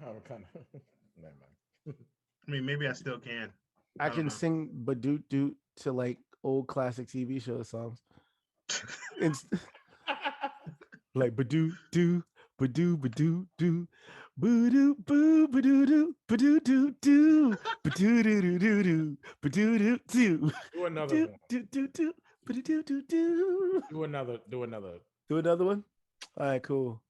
I'm kind of. Never mind. I mean, maybe I still can. I I don't can know. sing "Badoot Doot" to like old classic TV show songs. It's like "Badoot Doo, Badoo Badoo Doo, Badoo Boo Badoo Doo, Badoo Doo Doo, Badoo Doo Doo Doo Doo, Badoo Doo Doo, Do another Doo one. Doo Doo Doo, Badoo Doo Doo Doo." Do another. Do another. Do another one. All right, cool.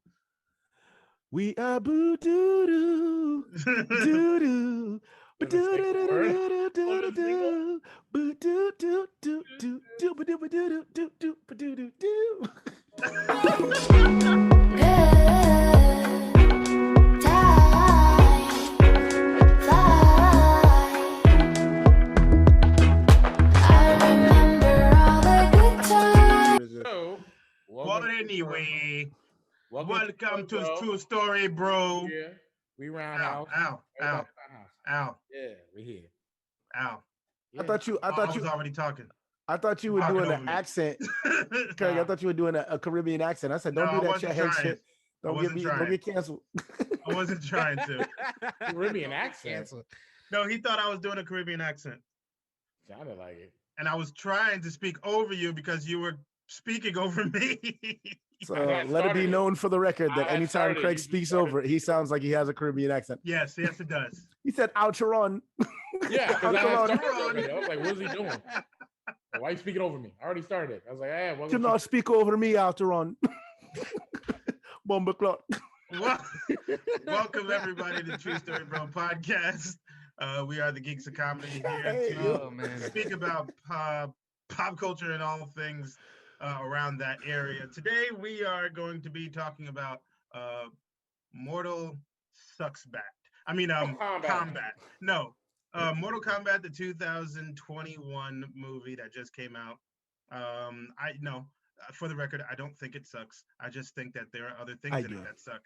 We are boo doo doo, doo doo, ba With a doo doo single doo word. doo doo On doo a single. doo, boo doo doo doo doo doo, ba doo ba doo doo doo doo, ba doo doo doo. So, Well, welcome to anyway, welcome welcome to the to show. True Story, bro. Yeah, we Ow, roundhouse. ow, ow, Everybody roundhouse. ow, Yeah, we here. ow. I Yeah. thought you, I Oh, thought I was you, already talking. I thought you were Talking doing an over me. accent, Craig. I thought you were doing a Caribbean accent. I said, No, don't do I that wasn't shit head trying. shit. I wasn't Don't trying. get canceled. I wasn't trying to. Caribbean accent. No, he thought I was doing a Caribbean accent. Sounded like it. And I was trying to speak over you because you were speaking over me. So I had let it be started it. known for the record that I had anytime started it. Craig You speaks started over it, he sounds like he has a Caribbean accent. Yes, it does. He said Oucheron. Yeah, because I had Oucheron. started it already. I was like, what is he doing? Like, why are you speaking over me? I already started it. I was like, hey, Do welcome not to speak over me, Oucheron. Bomba clot. Well, welcome everybody to True Story Bro podcast. We are the Geeks of Comedy here Hey, to speak about pop culture and all things around that area. Today we are going to be talking about Mortal Sucksbat. I mean, Combat. No, Mortal Kombat, the 2021 movie that just came out. I know, for the record, I don't think it sucks. I just think that there are other things I in do. it that suck.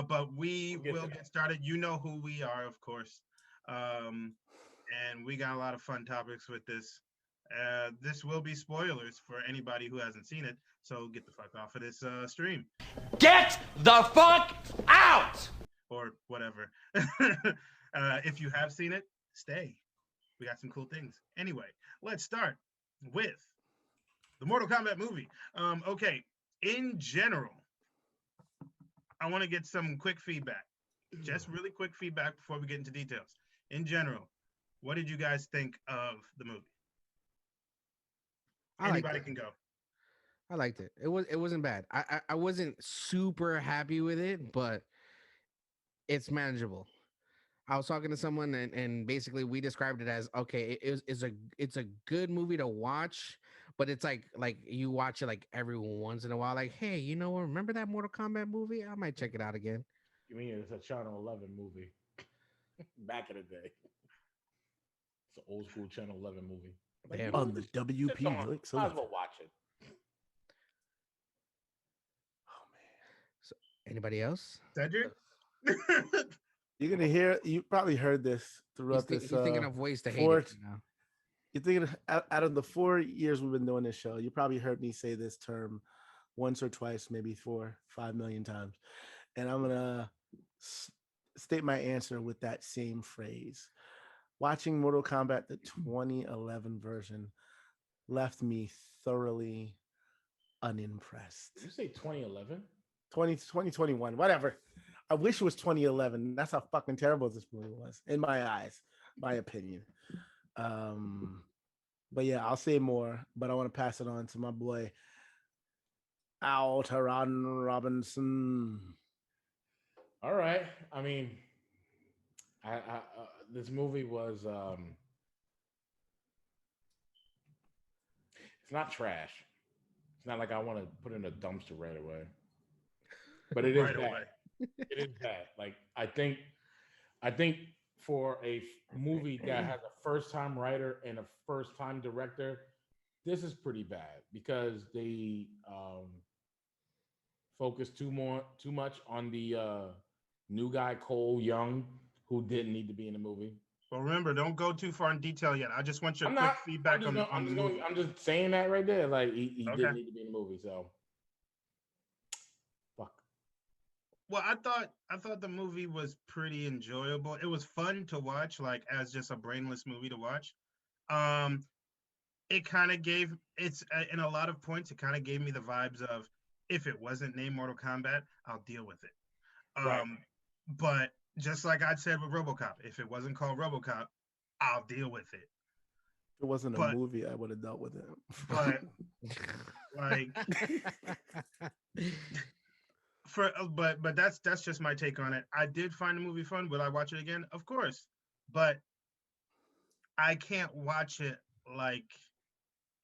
But we We'll get will to get that. started. You know who we are, of course. And we got a lot of fun topics with this. This will be spoilers for anybody who hasn't seen it. So get the fuck off of this stream Get the fuck out! or whatever. If you have seen it, stay. We got some cool things. Anyway, let's start with the Mortal Kombat movie. Okay, in general, I want to get some quick feedback. Just really quick feedback before we get into details. In general, what did you guys think of the movie? Anybody can go. I liked it. It wasn't bad. I wasn't super happy with it, but it's manageable. I was talking to someone and basically we described it as okay, it's a good movie to watch, but it's like you watch it like every once in a while, like, hey, you know what? Remember that Mortal Kombat movie? I might check it out again. You mean it's a Channel 11 movie? Back in the day. It's an old school Channel 11 movie. Like, Damn. On the WP. it's on. Like, so, Might as well watch it. So anybody else? Cedric? you're gonna hear. You probably heard this throughout He's this. thinking of ways to hate four- it now. You're thinking out of the 4 years we've been doing this show, you probably heard me say this term once or twice, maybe 4, 5 million times, and I'm gonna state my answer with that same phrase. Watching Mortal Kombat, the 2011 version, left me thoroughly unimpressed. Did you say 2011? 2021, whatever. I wish it was 2011. That's how fucking terrible this movie was, in my eyes, my opinion. But yeah, I'll say more, but I want to pass it on to my boy Alteron Robinson. All right. I mean, I this movie was it's not trash. It's not like I want to put it in a dumpster right away. But it is Right bad. away. It is bad. Like I think for a movie that has a first-time writer and a first-time director, this is pretty bad because they focus too much on the new guy Cole Young, who didn't need to be in the movie. Well, remember, don't go too far in detail yet. I just want your I'm quick not feedback on the movie. I'm just saying that right there. Like he Okay. didn't need to be in the movie. So fuck. Well, I thought the movie was pretty enjoyable. It was fun to watch, like as just a brainless movie to watch. Um, it kind of gave it's in a lot of points. It kind of gave me the vibes of if it wasn't named Mortal Kombat, I'll deal with it. Right. But just like I said with RoboCop, if it wasn't called RoboCop, I'll deal with it. If it wasn't a But movie, I would have dealt with it. but like but that's just my take on it. I did find the movie fun. Will I watch it again? Of course. But I can't watch it like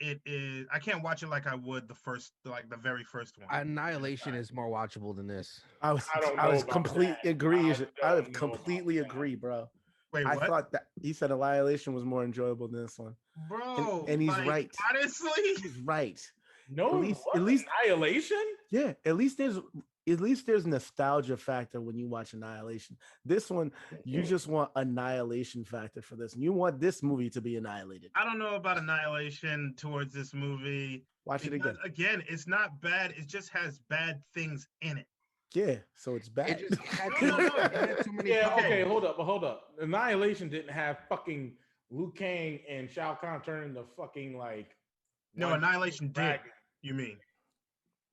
it is. I can't watch it like I would the very first one. Annihilation is more watchable than this. I don't I know was about complete that. agree. I I don't would know completely about that. agree, bro. Wait, I what? thought that he said Annihilation was more enjoyable than this one, Bro, and he's like, right. honestly, He's right. No, At least, Annihilation. yeah. At least there's nostalgia factor when you watch Annihilation. This one, you just want annihilation factor for this. You want this movie to be annihilated. I don't know about Annihilation towards this movie Watch it because again. it's not bad. It just has bad things in it. Yeah, so it's It bad. just had No, no, no. it had too many Yeah, problems. okay, hold up. Annihilation didn't have fucking Liu Kang and Shao Kahn turning the fucking like. No, one Annihilation did. dragon. You mean?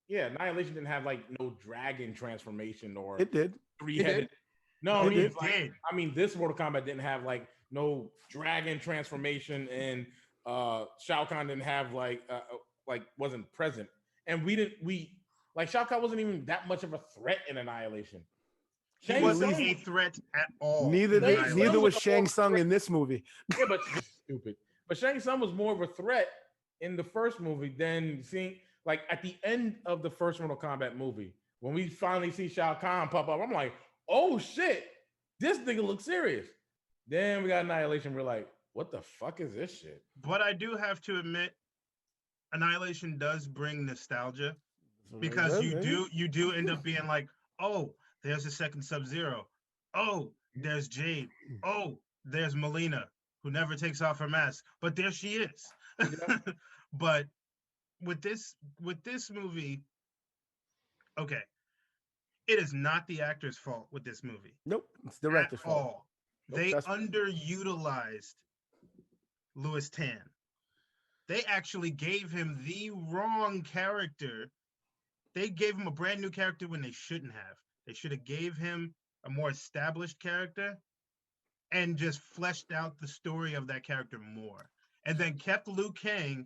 Yeah, Annihilation didn't have like no dragon transformation or It did. three-headed. No, It I mean, did. like, I mean, this Mortal Kombat didn't have like no dragon transformation, and Shao Kahn didn't have like wasn't present, and we like Shao Kahn wasn't even that much of a threat in Annihilation. He Shang wasn't Tsung- a threat at all. Neither in Shang did, Tsung neither Annihilation. was was a Shang more Tsung threat. in this movie. Yeah, but stupid. But Shang Tsung was more of a threat in the first movie than seeing like at the end of the first Mortal Kombat movie when we finally see Shao Kahn pop up. I'm like, oh shit, this nigga looks serious. Then we got Annihilation. We're like, what the fuck is this shit? But I do have to admit, Annihilation does bring nostalgia because you do end up being like, oh, there's a second Sub-Zero. Oh, there's Jade. Oh, there's Melina, who never takes off her mask, but there she is. Yeah. But with this movie, okay, it is not the actor's fault with this movie Nope, it's at director's fault. all. Nope, They that's- underutilized Louis Tan. They actually gave him the wrong character. They gave him a brand new character when they shouldn't have. They should have gave him a more established character and just fleshed out the story of that character more. And then kept Liu Kang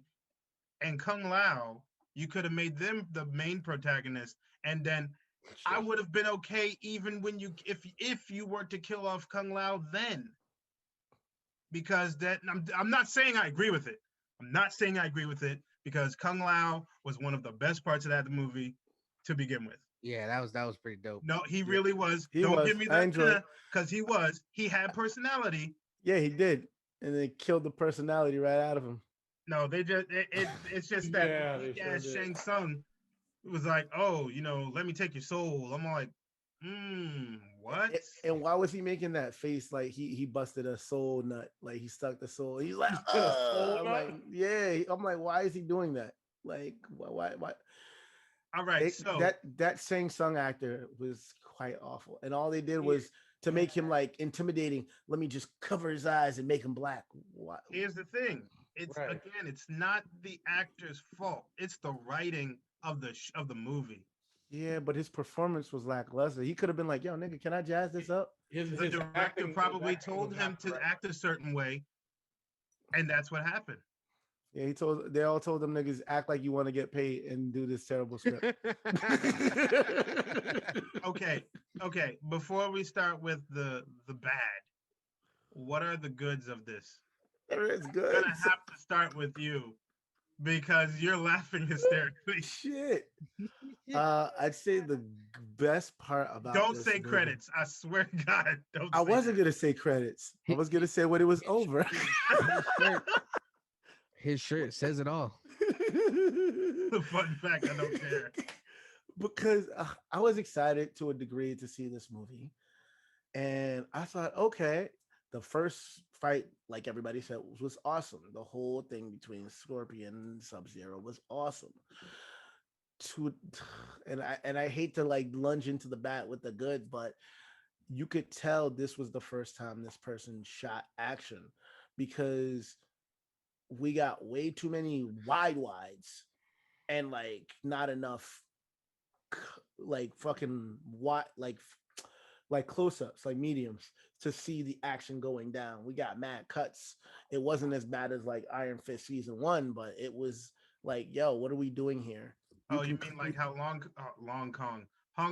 and Kung Lao. You could have made them the main protagonist, and then I would have been okay even when if you were to kill off Kung Lao then. Because that I'm not saying I agree with it. I'm not saying I agree with it because Kung Lao was one of the best parts of that movie to begin with. Yeah, that was pretty dope. No, he really was. He Don't was. give me I that enjoyed it. because he had personality. Yeah, he did, and they killed the personality right out of him. No, they just it's just that Yeah, they sure did. Shang Tsung was like, oh, let me take your soul. I'm like, what? And why was he making that face like he busted a soul nut? Like he stuck the soul. He's like, He did a soul I'm nut? like, yeah. I'm like, why is he doing that? Like, why? All right, so that Shang Tsung actor was quite awful, and all they did was to make him like intimidating. Let me just cover his eyes and make him black. Why? here's the thing. It's Right. again, it's not the actor's fault. It's the writing of the movie. Yeah, but his performance was lackluster. He could have been like, "Yo, nigga, can I jazz this up?" The his director acting- probably his acting told was him not to correct. act a certain way, and that's what happened. Yeah, they all told them niggas act like you want to get paid and do this terrible script. Okay. Before we start with the bad, what are the goods of this? There is I'm good. gonna have to start with you because you're laughing hysterically. Shit. I'd say the best part about Don't this say movie- credits. I swear to God, don't. I say wasn't gonna say credits. I was gonna say when it was over. His shirt says it all. The fun fact, I don't care. Because I was excited to a degree to see this movie, and I thought, okay, the first fight, like everybody said, was awesome. The whole thing between Scorpion and Sub-Zero was awesome. to and I hate to like lunge into the bat with the good, but you could tell this was the first time this person shot action because we got way too many wides and like not enough like fucking what like close-ups, like mediums to see the action going down. We got mad cuts. It wasn't as bad as like Iron Fist season 1, but it was like, yo, what are we doing here? Oh, you mean like how Hong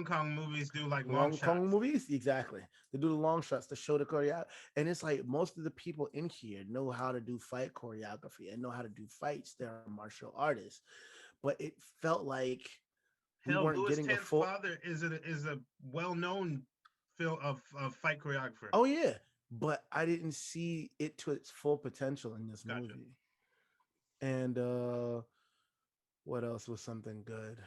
Kong movies do like long Hong Kong shots? movies? Exactly. They do the long shots to show the choreography. And it's like most of the people in here know how to do fight choreography and know how to do fights. They're martial artists. But it felt like we Hell, weren't Louis getting a Tan's full. father is a well-known film of fight choreographer. Oh yeah, but I didn't see it to its full potential in this Gotcha. movie. And what else was something good?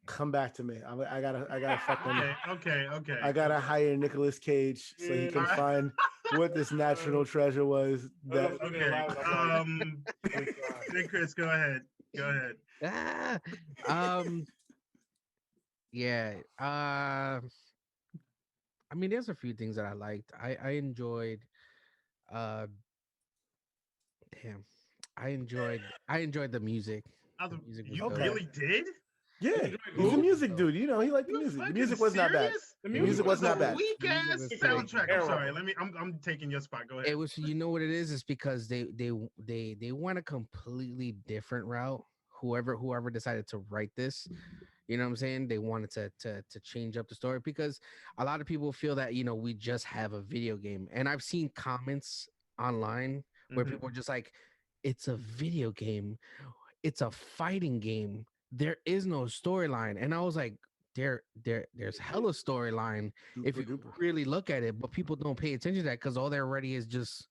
Come back to me. I gotta fucking Okay. I gotta okay. hire Nicolas Cage so he can Alright. find what this national treasure was. That Okay. Hey Chris, go ahead. Go ahead. Ah, yeah. I mean, there's a few things that I liked. I enjoyed. Uh, damn. I enjoyed the music. The music was You Okay. dope. really did? yeah, You he's a who? music dude. You know, he liked the You music. The fucking music was not bad. serious? The The music music It was was a not bad. weak Music ass was great. soundtrack. I'm Terrible. sorry. I'm taking your spot. Go ahead. It was, you know what it is? It's because they went a completely different route. Whoever decided to write this, you know what I'm saying? They wanted to change up the story because a lot of people feel that, we just have a video game. And I've seen comments online where Mhm. people are just like, it's a video game. It's a fighting game. There is no storyline. And I was like, there's hella storyline if Duper you duper. really look at it, but people don't pay attention to that because all they're ready is just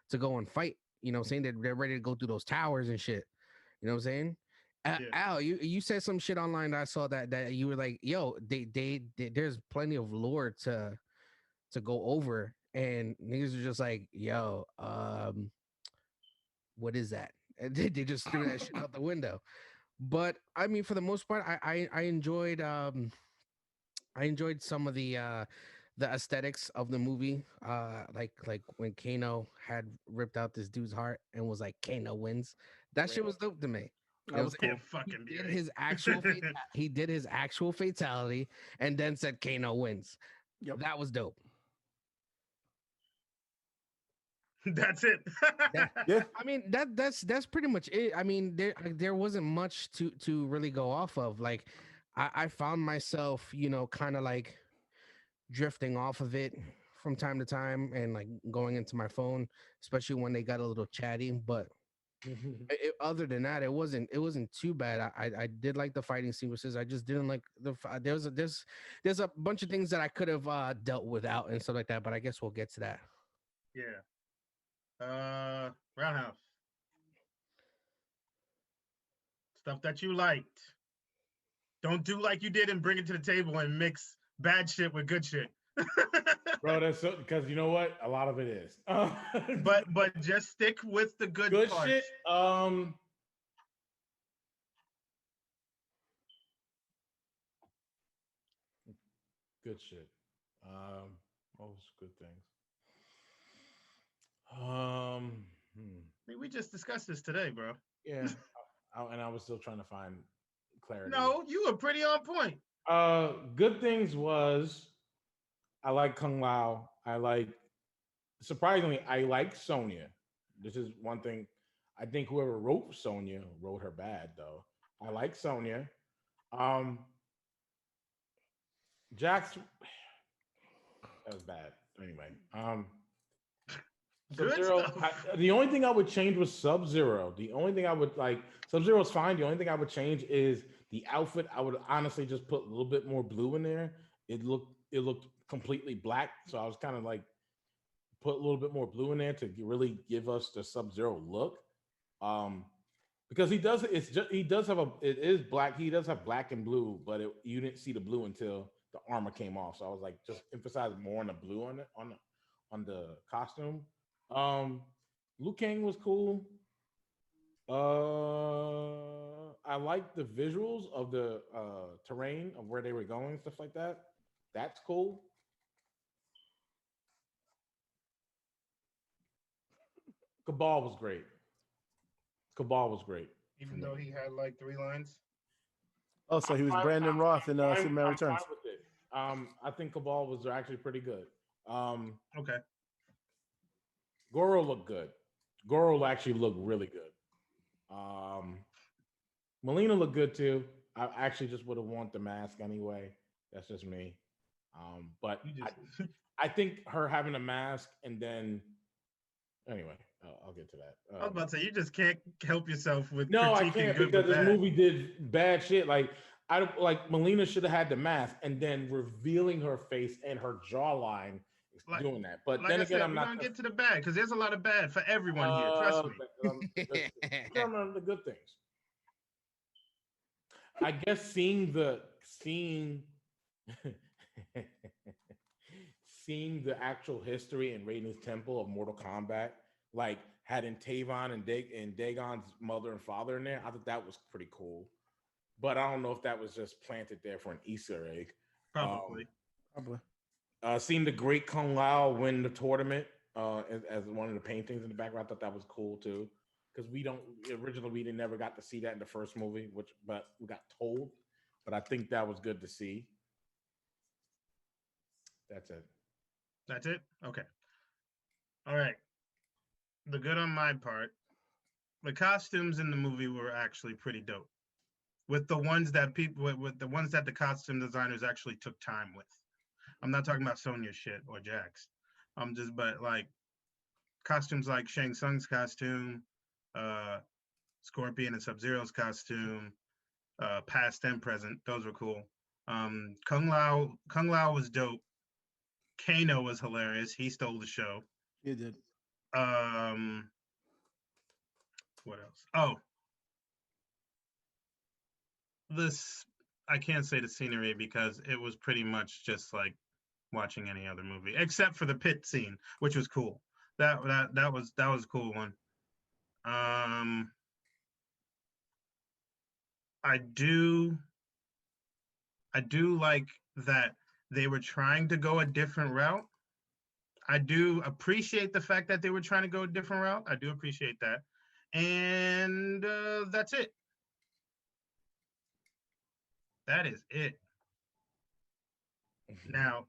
to go and fight. You know what I'm saying? They're ready to go through those towers and shit. You know what I'm saying? Yeah. Al, you said some shit online that I saw that you were like, yo, there's plenty of lore to go over, and niggas are just like, yo, what is that? And they just threw that shit out the window. But I mean, for the most part, I enjoyed some of the aesthetics of the movie. Like when Kano had ripped out this dude's heart and was like, Kano wins. That shit was dope to me. You know That what was I'm saying? cool. Can't fucking He be did right. his actual he did his actual fatality and then said Kano wins. Yep. That was dope. That's it. That, Yeah. I mean that's pretty much it. I mean there wasn't much to really go off of. Like I found myself, kind of like drifting off of it from time to time and like going into my phone, especially when they got a little chatty. But other than that, it wasn't too bad. I did like the fighting sequences. I just didn't like there's a bunch of things that I could have dealt without and stuff like that. But I guess we'll get to that. Yeah. Roundhouse. Stuff that you liked. Don't do like you did and bring it to the table and mix bad shit with good shit. Bro, that's so because you know what? A lot of it is. but just stick with the good, good parts. shit. Good shit. Most good things. I mean, we just discussed this today, bro. Yeah. And I was still trying to find clarity. No, you were pretty on point. Good things was I like Kung Lao. I like surprisingly, I like Sonya. This is one thing. I think whoever wrote Sonya wrote her bad though. I like Sonya. Um Jax that was bad. Anyway. Good Sub-Zero, stuff. the only thing I would change was Sub-Zero. The only thing I would like Sub-Zero's fine. The only thing I would change is the outfit. I would honestly just put a little bit more blue in there. It looked completely black. So I was kind of like put a little bit more blue in there to really give us the Sub-Zero look. Because he does have it is black. He does have black and blue, but you didn't see the blue until the armor came off. So I was like, just emphasize more on the blue on the costume. Liu Kang was cool. I like the visuals of the terrain of where they were going, stuff like that. That's cool. Cabal was great. Cabal was great for Even me. though he had like 3 lines. Oh, so I'm he was fine, Brandon Roth in Superman I'm fine Returns. with it. I think Cabal was actually pretty good. Okay. Goro looked good. Goro actually looked really good. Um, Melina looked good too. I actually just would have worn the mask anyway. That's just me. But You I, just I think her having a mask and then anyway, I'll get to that. I was about to say you just can't help yourself with No, I critiquing can't good because with this bad. movie did bad shit. Like I don't like Melina should have had the mask and then revealing her face and her jawline Like doing that. But like then I again, said, I'm we're not. gonna get to the bad because there's a lot of bad for everyone here. Trust me. The good things. I guess seeing seeing the actual history in Raiden's Temple of Mortal Kombat, like having Tavon and Dagon's mother and father in there, I thought that was pretty cool. But I don't know if that was just planted there for an Easter egg. Probably. Probably. Seeing the great Kung Lao win the tournament as one of the paintings in the background, I thought that was cool too. Because we never got to see that in the first movie, but we got told. But I think that was good to see. That's it. That's it? Okay. All right. The good on my part. The costumes in the movie were actually pretty dope. With the ones that people with the ones that the costume designers actually took time with. I'm not talking about Sonya shit or Jax. I'm just but like costumes like Shang Tsung's costume, uh Scorpion and Sub-Zero's costume, past and present. Those were cool. Kung Lao was dope. Kano was hilarious. He stole the show. You did. Um, what else? Oh, this I can't say the scenery because it was pretty much just like watching any other movie, except for the pit scene, which was cool. That was a cool one. Um, I do I do like that they were trying to go a different route. I do appreciate the fact that they were trying to go a different route. I do appreciate that. And that's it. That is it. Now,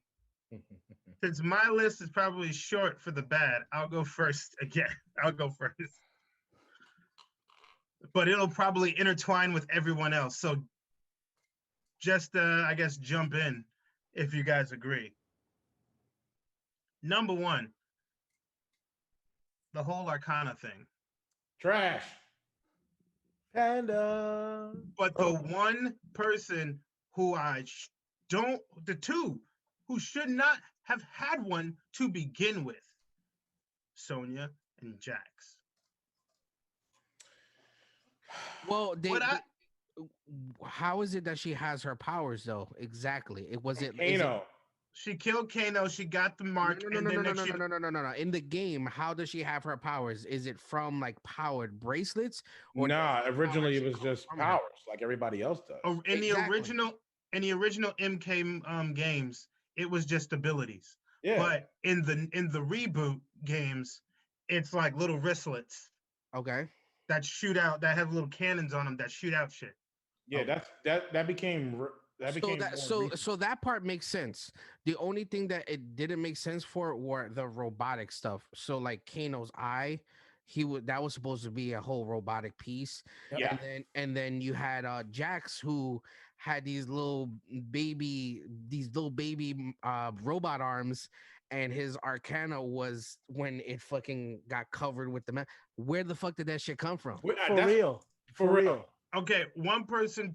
since my list is probably short for the bad, I'll go first again. I'll go first. But it'll probably intertwine with everyone else. So just, I guess, jump in if you guys agree. Number one, the whole Arcana thing. Trash. Panda. But the one person who the two who should not have had one to begin with, Sonya and Jax. Well, What I how is it that she has her powers though? Exactly. It was it. Kano. She killed Kano. She got the mark, No, no, and no, then no, no, next no, she. no, no, no, no, no. In the game, how does she have her powers? Is it from like powered bracelets? Or Nah, does the originally powers it was come just from her? powers, like everybody else does. In Exactly. the original MK games, it was just abilities. Yeah. But in the reboot games, it's like little wristlets Okay. that shoot out, that have little cannons on them that shoot out shit. Yeah, Okay. that became more recent. So that part makes sense. The only thing that it didn't make sense for were the robotic stuff. So like Kano's eye, that was supposed to be a whole robotic piece. Yeah. And then you had Jax who had these little baby robot arms, and his arcana was when it fucking got covered with the man. Where the fuck did that shit come from? For real. For real. Okay, one person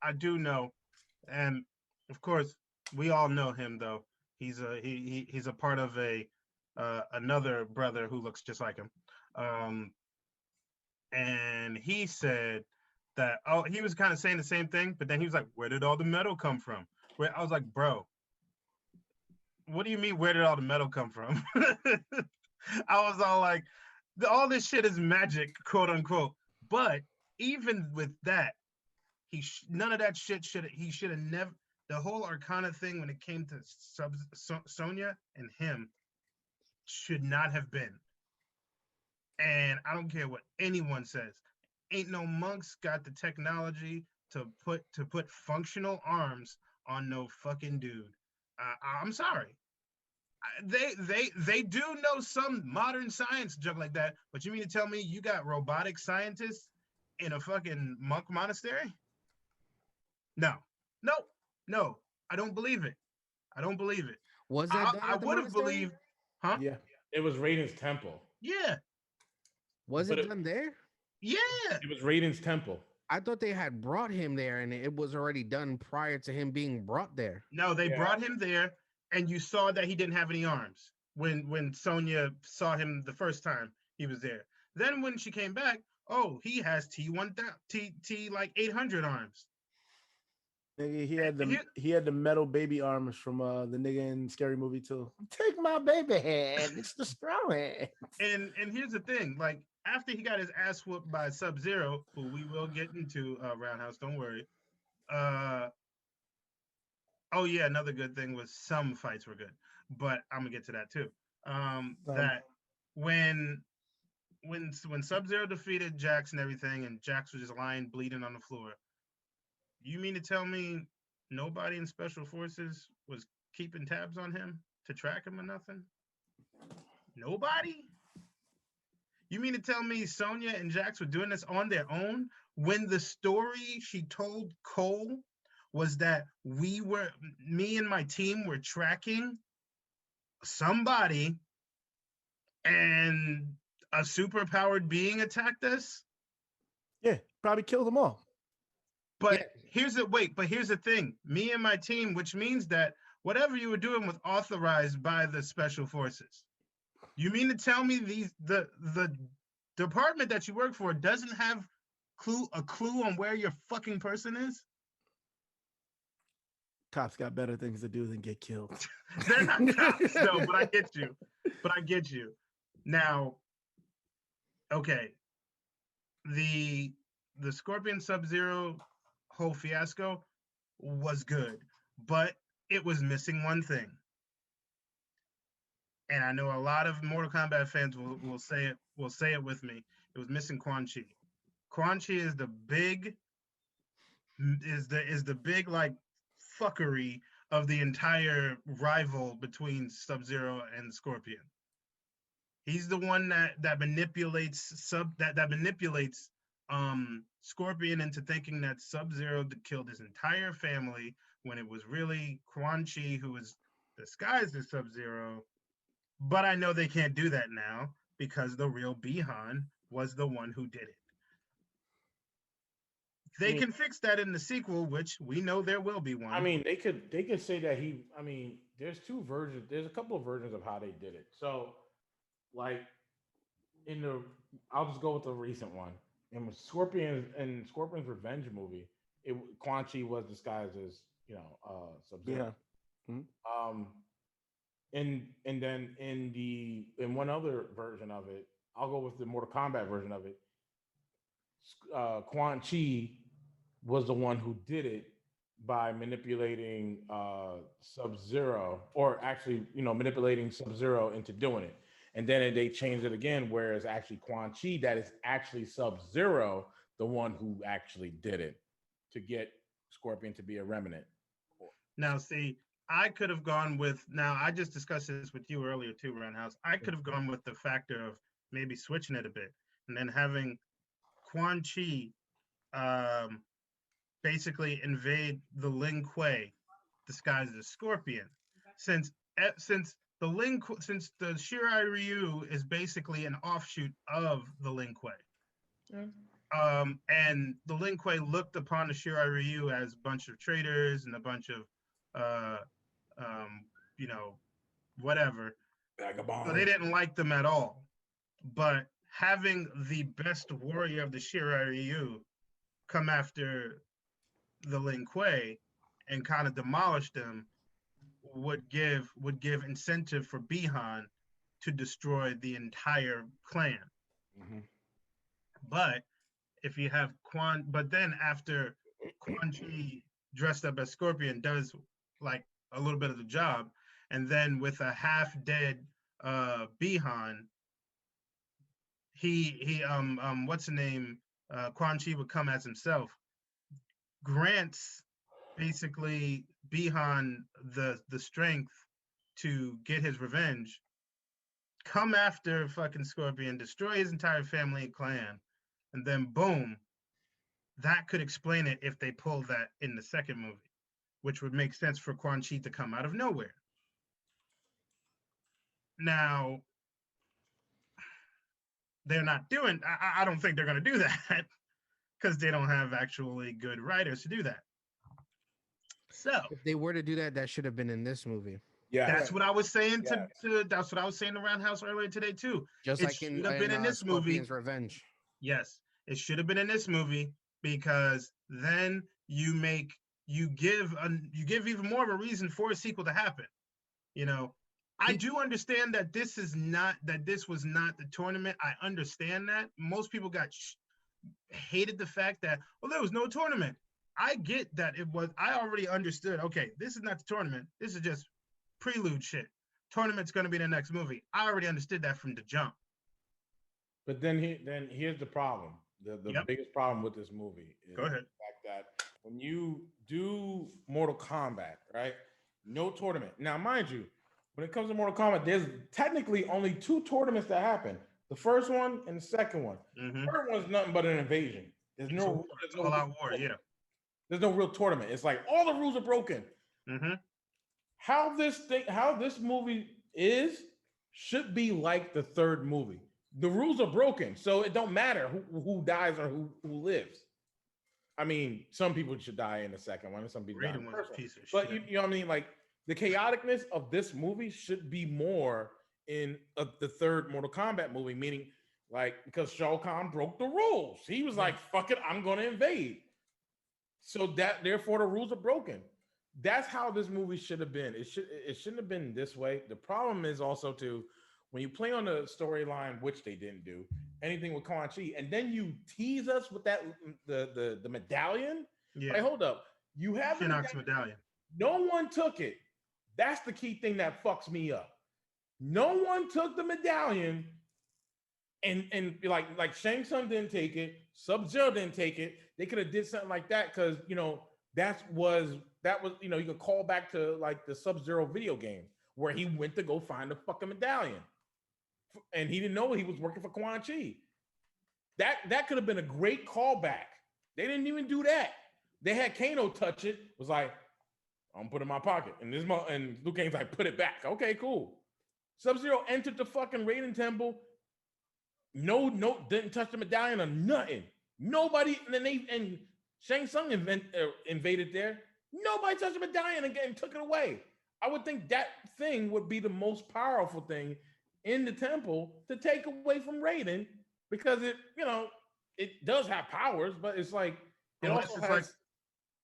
I do know, and of course we all know him though. He's a part of another brother who looks just like him, and he said that he was kind of saying the same thing, but then he was like, "Where did all the metal come from?" Where I was like, "Bro, what do you mean? Where did all the metal come from?" I was all like, all this shit is magic, quote unquote. But even with that, none of that shit he should have never. The whole Arcana thing when it came to Sonya and him should not have been. And I don't care what anyone says. Ain't no monks got the technology to put functional arms on no fucking dude. I'm sorry. They do know some modern science junk like that, but you mean to tell me you got robotic scientists in a fucking monk monastery? No, no, no. I don't believe it. I don't believe it. Was that done I at the would have monastery? believed, huh? Yeah. It was Raiden's temple. Yeah, Was But it done there? yeah. It was Raiden's temple. I thought they had brought him there and it was already done prior to him being brought there. No, they Yeah. brought him there, and you saw that he didn't have any arms when Sonya saw him the first time he was there. Then when she came back, oh, he has T like 800 arms. Nigga, Here- he had the metal baby arms from the nigga in Scary Movie 2. Take my baby hand. It's the straw hand. And here's the thing, like after he got his ass whooped by Sub-Zero, who we will get into Roundhouse, don't worry. Oh yeah, another good thing was some fights were good, but I'm gonna get to that too. That when Sub-Zero defeated Jax and everything, and Jax was just lying bleeding on the floor. You mean to tell me nobody in Special Forces was keeping tabs on him to track him or nothing? Nobody? You mean to tell me Sonya and Jax were doing this on their own when the story she told Cole was that me and my team were tracking somebody and a superpowered being attacked us? Yeah, probably killed them all. But here's the thing. Me and my team, which means that whatever you were doing was authorized by the Special Forces. You mean to tell me the department that you work for doesn't have a clue on where your fucking person is? Cops got better things to do than get killed. They're not cops, no, but I get you. Now, okay. The Scorpion Sub-Zero whole fiasco was good, but it was missing one thing. And I know a lot of Mortal Kombat fans will say it with me. It was missing Quan Chi. Quan Chi is the big like fuckery of the entire rival between Sub-Zero and Scorpion. He's the one that manipulates Scorpion into thinking that Sub-Zero killed his entire family when it was really Quan Chi who was disguised as Sub-Zero. But I know they can't do that now because the real Bihan was the one who did it. They can fix that in the sequel, which we know there will be one. I mean, they could say that there's two versions. There's a couple of versions of how they did it. So, like I'll just go with the recent one. In Scorpion's Revenge movie, Quan Chi was disguised as Sub-Zero. Yeah. Mm-hmm. And then in one other version of it, I'll go with the Mortal Kombat version of it. Quan Chi was the one who did it by manipulating Sub-Zero, or actually, manipulating Sub-Zero into doing it. And then they changed it again, where it's actually Quan Chi that is actually Sub-Zero, the one who actually did it to get Scorpion to be a remnant. Now, see, I could have gone with, I just discussed this with you earlier too, Roundhouse. I could have gone with the factor of maybe switching it a bit and then having Quan Chi basically invade the Lin Kuei disguised as Scorpion. Since the Shirai Ryu is basically an offshoot of the Lin Kuei. Yeah. And the Lin Kuei looked upon the Shirai Ryu as a bunch of traitors and a bunch of whatever. Vagabond. So they didn't like them at all. But having the best warrior of the Shirai Ryu come after the Lin Kuei and kind of demolish them would give incentive for Bihan to destroy the entire clan. Mm-hmm. But if you have but then after Quan Chi dressed up as Scorpion does like a little bit of the job, and then with a half dead Bihan, what's the name? Quan Chi would come as himself. Grants basically Bihan the strength to get his revenge, come after fucking Scorpion, destroy his entire family and clan, and then boom, that could explain it if they pulled that in the second movie, which would make sense for Quan Chi to come out of nowhere. Now, they're not doing, I don't think they're going to do that because they don't have actually good writers to do that. So, If they were to do that, that should have been in this movie. Yeah, that's what I was saying Yes. that's what I was saying to Roundhouse earlier today too. Just It like in, should have been in this movie. Scorpion's Revenge. Yes, it should have been in this movie because then you give even more of a reason for a sequel to happen. You know, I do understand that this was not the tournament. I understand that most people hated the fact that, well, there was no tournament. I get that it was. I already understood. Okay, this is not the tournament. This is just prelude shit. Tournament's going to be the next movie. I already understood that from the jump. But then here's the problem. The biggest problem with this movie is Go ahead. the fact that when you do Mortal Kombat, right? No tournament. Now, mind you, when it comes to Mortal Kombat, there's technically only 2 tournaments that happen. The first one and the second one. Mm-hmm. The third one's nothing but an invasion. There's no all-out war. Yeah. There's no real tournament. It's like all the rules are broken. Mm-hmm. How this movie should be like the third movie. The rules are broken, so it don't matter who dies or who lives. I mean, some people should die in the second one, and some people die in the first one. But you know what I mean? Like the chaoticness of this movie should be more in the third Mortal Kombat movie, meaning like because Shao Kahn broke the rules. He was like, "Fuck it, I'm going to invade." So therefore the rules are broken. That's how this movie should have been. It shouldn't have been this way. The problem is also too when you play on the storyline, which they didn't do anything with Quan Chi, and then you tease us with that the medallion. Yeah. Like, hold up, you have the medallion. No one took it. That's the key thing that fucks me up. No one took the medallion, and like Shang Tsung didn't take it. Sub-Zero didn't take it. They could have did something like that because that was you could call back to like the Sub-Zero video game where he went to go find the fucking medallion, and he didn't know he was working for Quan Chi. That could have been a great callback. They didn't even do that. They had Kano touch it. Was like, I'm put it in my pocket, and Liu Kang's like, put it back. Okay, cool. Sub-Zero entered the fucking Raiden Temple. No, didn't touch the medallion or nothing. Nobody, and Shang Tsung invaded there. Nobody touched the medallion and took it away. I would think that thing would be the most powerful thing in the temple to take away from Raiden because it does have powers, but it's like it also has.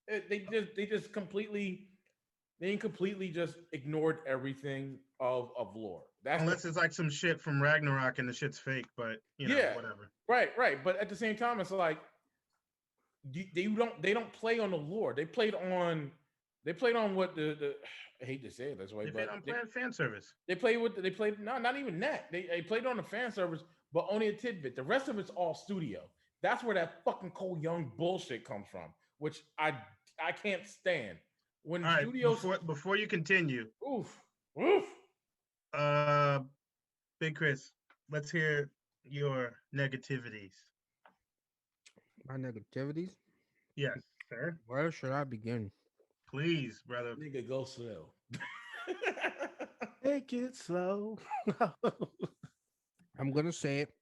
They just completely just ignored everything of lore. Unless it's like some shit from Ragnarok and the shit's fake, but whatever. Right. But at the same time, it's like they don't play on the lore. They played on what the I hate to say it this way, but fan service. They played not even that. They played on the fan service, but only a tidbit. The rest of it's all studio. That's where that fucking Cole Young bullshit comes from, which I can't stand. When studios before you continue. Oof. Big Chris, let's hear your negativities. My negativities? Yes, sir. Where should I begin? Please, brother. Nigga, go slow. Take it slow. I'm gonna say it.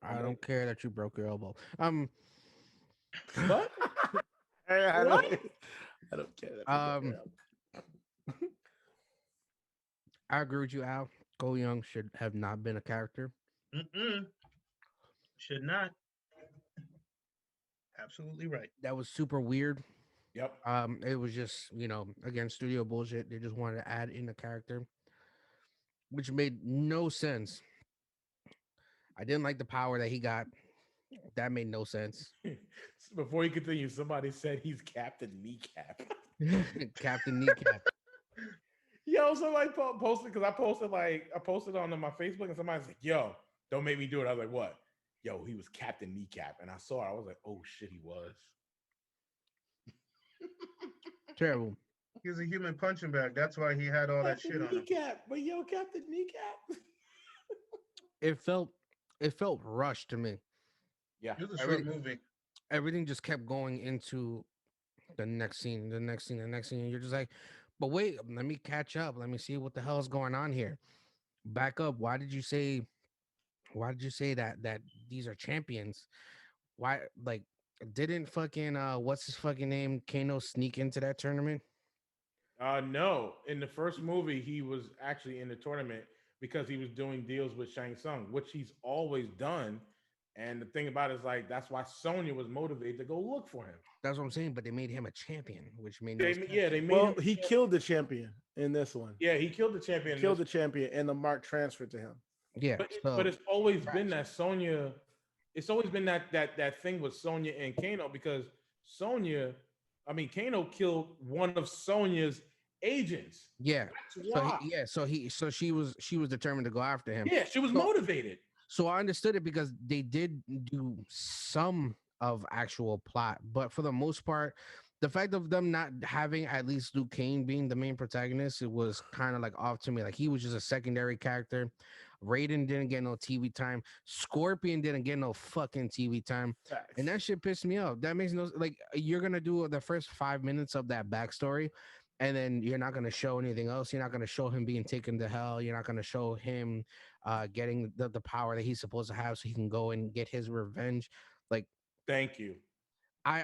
I don't care that you broke your elbow. What? I don't care. I agree with you, Al. Cole Young should have not been a character. Should not. Absolutely right. That was super weird. Yep. It was just, again, studio bullshit. They just wanted to add in a character, which made no sense. I didn't like the power that he got. That made no sense. Before you continue, somebody said he's Captain Kneecap. Captain Kneecap. Yo, somebody posted because I posted on my Facebook and somebody's like, "Yo, don't make me do it." I was like, "What?" Yo, he was Captain Kneecap, and I saw it. I was like, "Oh shit, he was." Terrible. He was a human punching bag. That's why he had all that shit Captain on him. Kneecap, but yo, Captain Kneecap. It felt rushed to me. Yeah, It was a short movie. Everything just kept going into the next scene, the next scene, the next scene. And you're just like, but wait, let me catch up. Let me see what the hell is going on here. Back up. Why did you say that these are champions? Why like didn't fucking what's his fucking name? Kano sneak into that tournament? No, in the first movie, he was actually in the tournament because he was doing deals with Shang Tsung, which he's always done. And the thing about it is, like, that's why Sonya was motivated to go look for him. That's what I'm saying. But they made him a champion, which made no They, sense. yeah, they made Well, him. he killed the champion in this one. Yeah, he killed the champion. in Killed the this- champion, and the mark transferred to him. Yeah. but it's always Right. been that Sonya. It's always been that thing with Sonya and Kano because Kano killed one of Sonya's agents. Yeah. That's why. So she was determined to go after him. Yeah, she was So- motivated. So I understood it because they did do some of actual plot, but for the most part, the fact of them not having at least Luke Kane being the main protagonist, it was kind of like off to me. Like he was just a secondary character. Raiden didn't get no TV time. Scorpion didn't get no fucking TV time. And that shit pissed me off. That makes no like you're gonna do the first 5 minutes of that backstory, and then you're not gonna show anything else. You're not gonna show him being taken to hell. You're not gonna show him getting the power that he's supposed to have so he can go and get his revenge. Like Thank you. I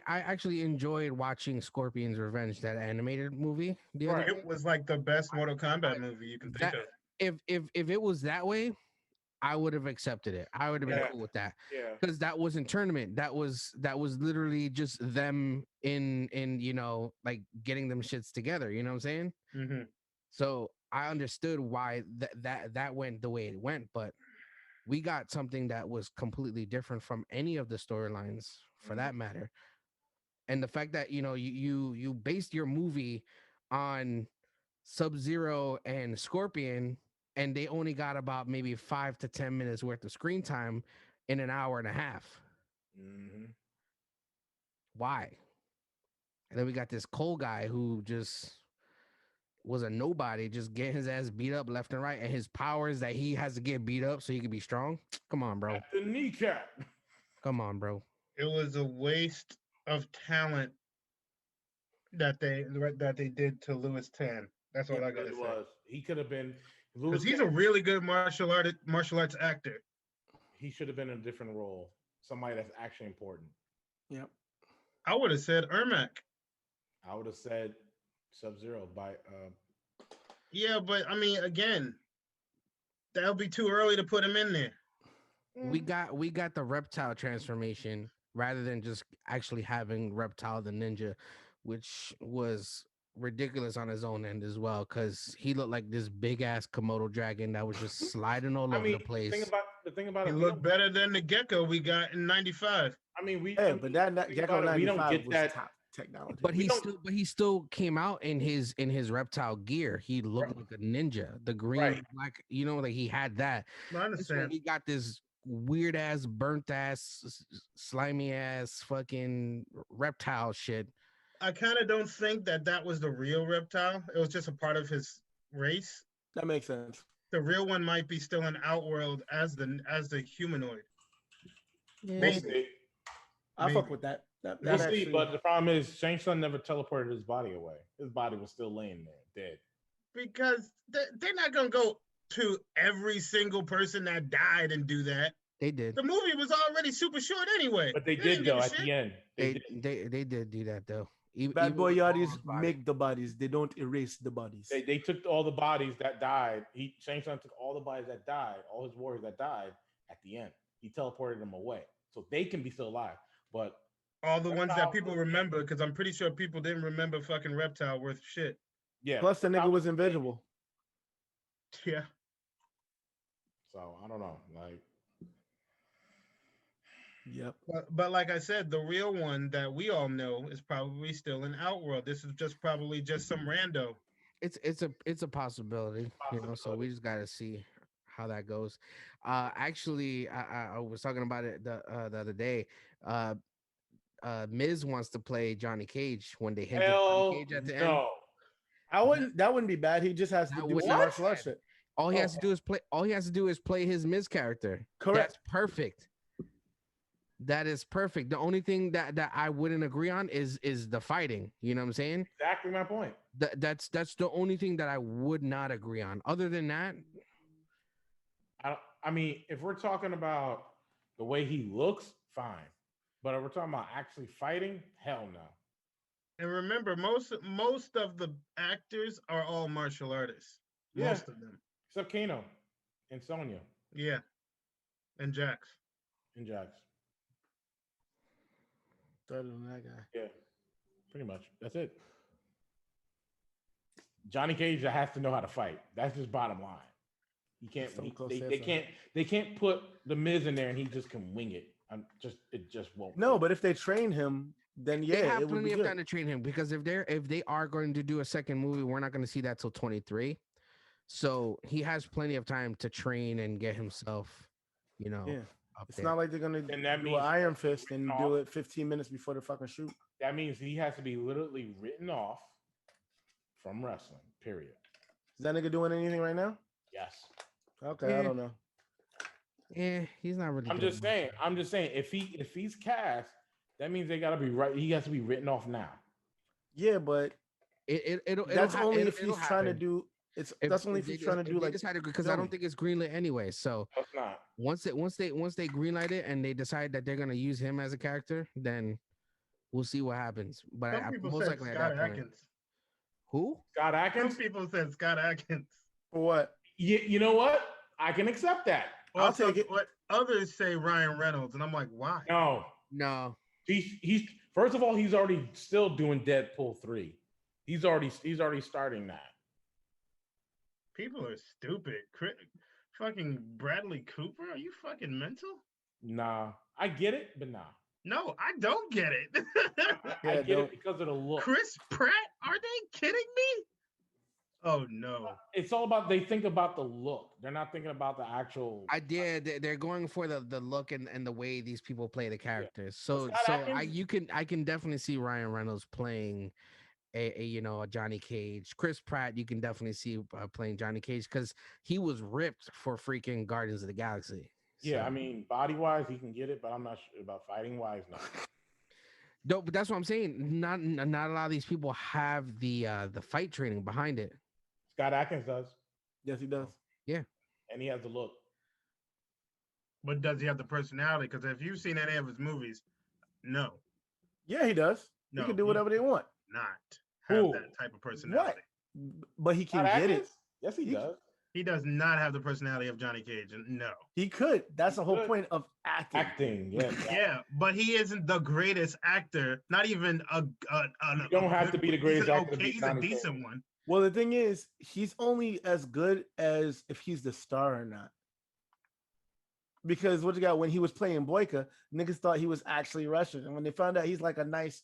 actually enjoyed watching Scorpion's Revenge, that animated movie the other day. It was like the best Mortal Kombat movie you can think That- of. If it was that way, I would have accepted it. I would have been Yeah. cool with that. Yeah. Because that wasn't tournament. That was literally just them in like getting them shits together. You know what I'm saying? Mm-hmm. So I understood why that went the way it went, but we got something that was completely different from any of the storylines for that matter. And the fact that you based your movie on Sub-Zero and Scorpion, and they only got about maybe 5 to 10 minutes worth of screen time in an hour and a half. Mm-hmm. Why? And then we got this Cole guy who just was a nobody, just getting his ass beat up left and right, and his powers that he has to get beat up so he can be strong. Come on, bro. The kneecap. Come on, bro. It was a waste of talent that they did to Louis Tan. That's all I gotta It say. was. He could have been. Because he's a really good martial arts actor. He should have been in a different role. Somebody that's actually important. Yep. I would have said Ermac. I would have said Sub-Zero by. Yeah, but I mean, again, that would be too early to put him in there. We got the reptile transformation rather than just actually having Reptile the ninja, which was ridiculous on his own end as well, because he looked like this big ass Komodo dragon that was just sliding all over the place. The thing about He it, looked better than the gecko we got in '95. But that Gecko 95 was that. top technology. But he still came out in his reptile gear. He looked like a ninja, the green Right. black. Like he had that. I This one, understand. he got this weird ass, burnt ass, slimy ass, fucking reptile shit. I kind of don't think that was the real reptile. It was just a part of his race. That makes sense. The real one might be still in Outworld as the humanoid. We'll see. I Maybe. fuck with that. That We'll see, actually, but the problem is Shang Tsung never teleported his body away. His body was still laying there, dead. Because they're not gonna go to every single person that died and do that. They did. The movie was already super short anyway. But they didn't did give though a at shit. the end. They did do that though. bad boy with all yardis his body. make the bodies. They don't erase the bodies. They took all the bodies that died. Shang Tsung took all the bodies that died, all his warriors that died at the end. He teleported them away so they can be still alive. But All the ones that Reptile- people remember, because I'm pretty sure people didn't remember fucking Reptile worth shit. yeah, Plus, the nigga was invisible. Yeah. so I don't know. Like Yep. But like I said, the real one that we all know is probably still in Outworld. This is just probably just some rando. It's a possibility, you know. So we just gotta see how that goes. Actually, I was talking about it the other day. Uh, Miz wants to play Johnny Cage when they hinted at Johnny Hell Cage at the end. no. I wouldn't. That wouldn't be bad. He just has to That do would some not martial be arts bad. shit. All he Oh. has to do is play. All he has to do is play his Miz character. Correct. That's perfect. That is perfect. The only thing that I wouldn't agree on is the fighting. You know what I'm saying? Exactly my point. That's the only thing that I would not agree on. Other than that, I mean, if we're talking about the way he looks, fine. But if we're talking about actually fighting, hell no. And remember, most of the actors are all martial artists. Yeah. Most of them. Except Kano and Sonya Yeah. And Jax. and Jax. Started on that guy. Yeah. Pretty much. That's it. Johnny Cage has to know how to fight. That's just bottom line. You can't. Stone Cold They said so. can't. They can't put the Miz in there and he just can wing it. It just won't. No, fit. but if they train him, then they yeah, have it would plenty be of good. time to train him because if they are going to do a second movie, we're not going to see that till 23. So he has plenty of time to train and get himself, you know, Yeah. up It's there. not like they're gonna And that do means an Iron Fist and off. do it 15 minutes before the fucking shoot. That means he has to be literally written off from wrestling. Period. Is that nigga doing anything right now? Yes. Okay, I Yeah. don't know. Yeah, he's not really. I'm doing just much. saying. I'm just saying. If he's cast, that means they gotta be right. He has to be written off now. Yeah, but It'll that's only if it'll he's trying to happen. do. That's only if they he's trying to if do they like. decide because I don't filming. think it's greenlit anyway. So That's not. once they greenlight it and they decide that they're gonna use him as a character, then we'll see what happens. But Some people most said likely at Scott that point. Adkins. Who? Scott Some Atkins. people said Scott Adkins. For what? You know what? I can accept that. I'll take it. What others say Ryan Reynolds, and I'm like, why? No, No. he's first of all, he's already still doing Deadpool 3. He's already starting that. People are stupid. Fucking Bradley Cooper? Are you fucking mental? Nah, I get it, but nah. No, I don't get it. I Yeah, get don't. it because of the look. Chris Pratt? Are they kidding me? Oh no. It's all about they think about the look. They're not thinking about the actual. I did. They're going for the look and the way these people play the characters. So Scott I Adkins- I can definitely see Ryan Reynolds playing a a Johnny Cage. Chris Pratt you can definitely see playing Johnny Cage because he was ripped for freaking Guardians of the Galaxy. Yeah, So- I mean, body wise, he can get it, but I'm not sure about fighting wise. No. No, but that's what I'm saying. Not a lot of these people have the fight training behind it. Scott Atkins does, Yes, he does. and he has the look. But does he have the personality? Because if you've seen any of his movies, no, Yeah, he does. No, he can do he- whatever they want. not have Who? that type of personality. But he can Scott get it. Atkins? Yes, he He- does. He does not have the personality of Johnny Cage. And no. He could. That's the whole could. point of acting. Acting, yeah. Yeah, but he isn't the greatest actor. Not even a. You don't have to be the greatest he's an actor to be He's a Johnny Cage. decent one. Well, the thing is, he's only as good as if he's the star or not. Because what you got when he was playing Boyka, niggas thought he was actually Russian, and when they found out he's like a nice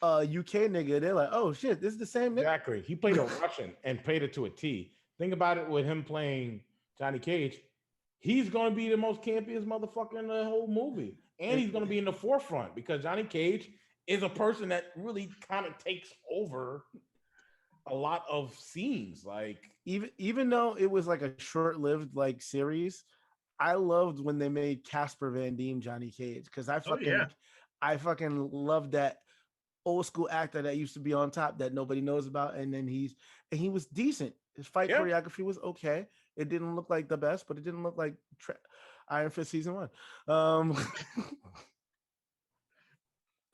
UK nigga, they're like, "Oh shit, this is the same nigga." Exactly. He played a Russian and played it to a T. Think about it with him playing Johnny Cage. He's going to be the most campiest motherfucker in the whole movie. And he's going to be in the forefront because Johnny Cage is a person that really kind of takes over a lot of scenes. Like, Even though it was like a short-lived like series, I loved when they made Casper Van Diem Johnny Cage because yeah. I fucking love that old school actor that used to be on top that nobody knows about, and then he was decent. His fight Yeah. choreography was okay. It didn't look like the best, but it didn't look like Iron Fist season 1.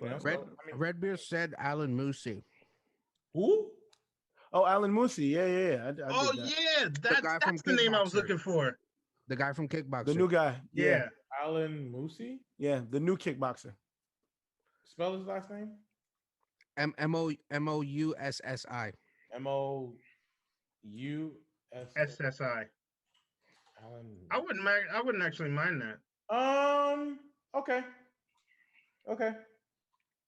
you know, Red so, I mean, Redbeard said Alan Moosey. who? Oh, Alan Moosey, yeah. I Oh did that. yeah, guy from that's the name I was Kickboxer. looking for. The guy from Kickboxer. The new guy, Yeah. Alan Moosey? yeah, the new kickboxer. Spell his last name? Moussi. Mouss. SSI. Alan. I wouldn't actually mind that. Okay. Okay.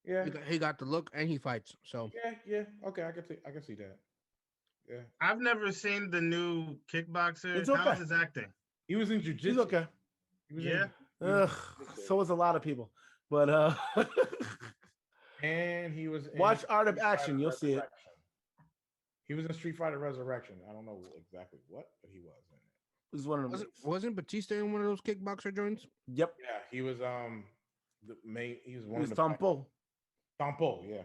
Yeah. He got the look and he fights. So Yeah. Yeah. Okay. I can see that. Yeah. I've never seen the new Kickboxer. It's How's okay. his acting? He was in He's jujitsu. okay. He was Yeah. he was in Ugh, jujitsu. so was a lot of people. But And he was in watch Art of Street Fighter Action. You'll see it. Resurrection. He was in Street Fighter Resurrection. I don't know exactly what, but he was in it. He's one of them. wasn't Batista in one of those kickboxer joints? Yep. Yeah, he was the main. He was He one was of the Tompo. Tompo. Yeah,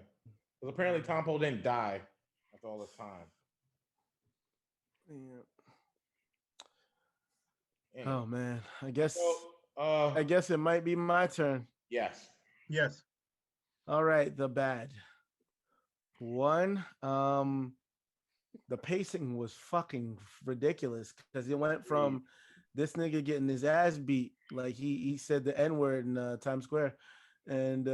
because apparently Tompo didn't die after all this time. Yeah. Anyway, Oh man. I guess so, it might be my turn. yes. Yes. All right, the bad. One, the pacing was fucking ridiculous because it went from this nigga getting his ass beat, like he said the N-word in Times Square, and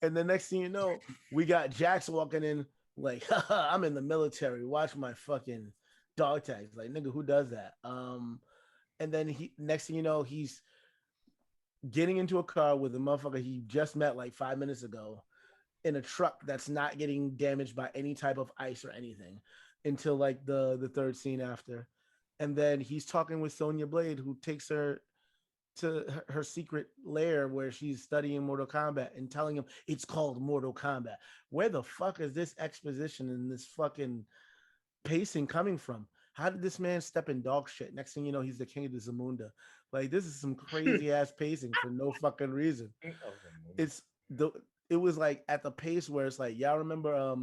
and the next thing you know, we got Jax walking in like, I'm in the military, watch my fucking dog tags. Like, nigga, who does that? And then next thing you know, he's getting into a car with a motherfucker he just met like 5 minutes ago in a truck that's not getting damaged by any type of ice or anything until like the third scene after. And then he's talking with Sonya Blade, who takes her to her secret lair where she's studying Mortal Kombat and telling him it's called Mortal Kombat. Where the fuck is this exposition and this fucking pacing coming from? How did this man step in dog shit? Next thing you know, he's the king of the Zamunda. Like, this is some crazy ass pacing for no fucking reason. It was like at the pace where it's like, y'all remember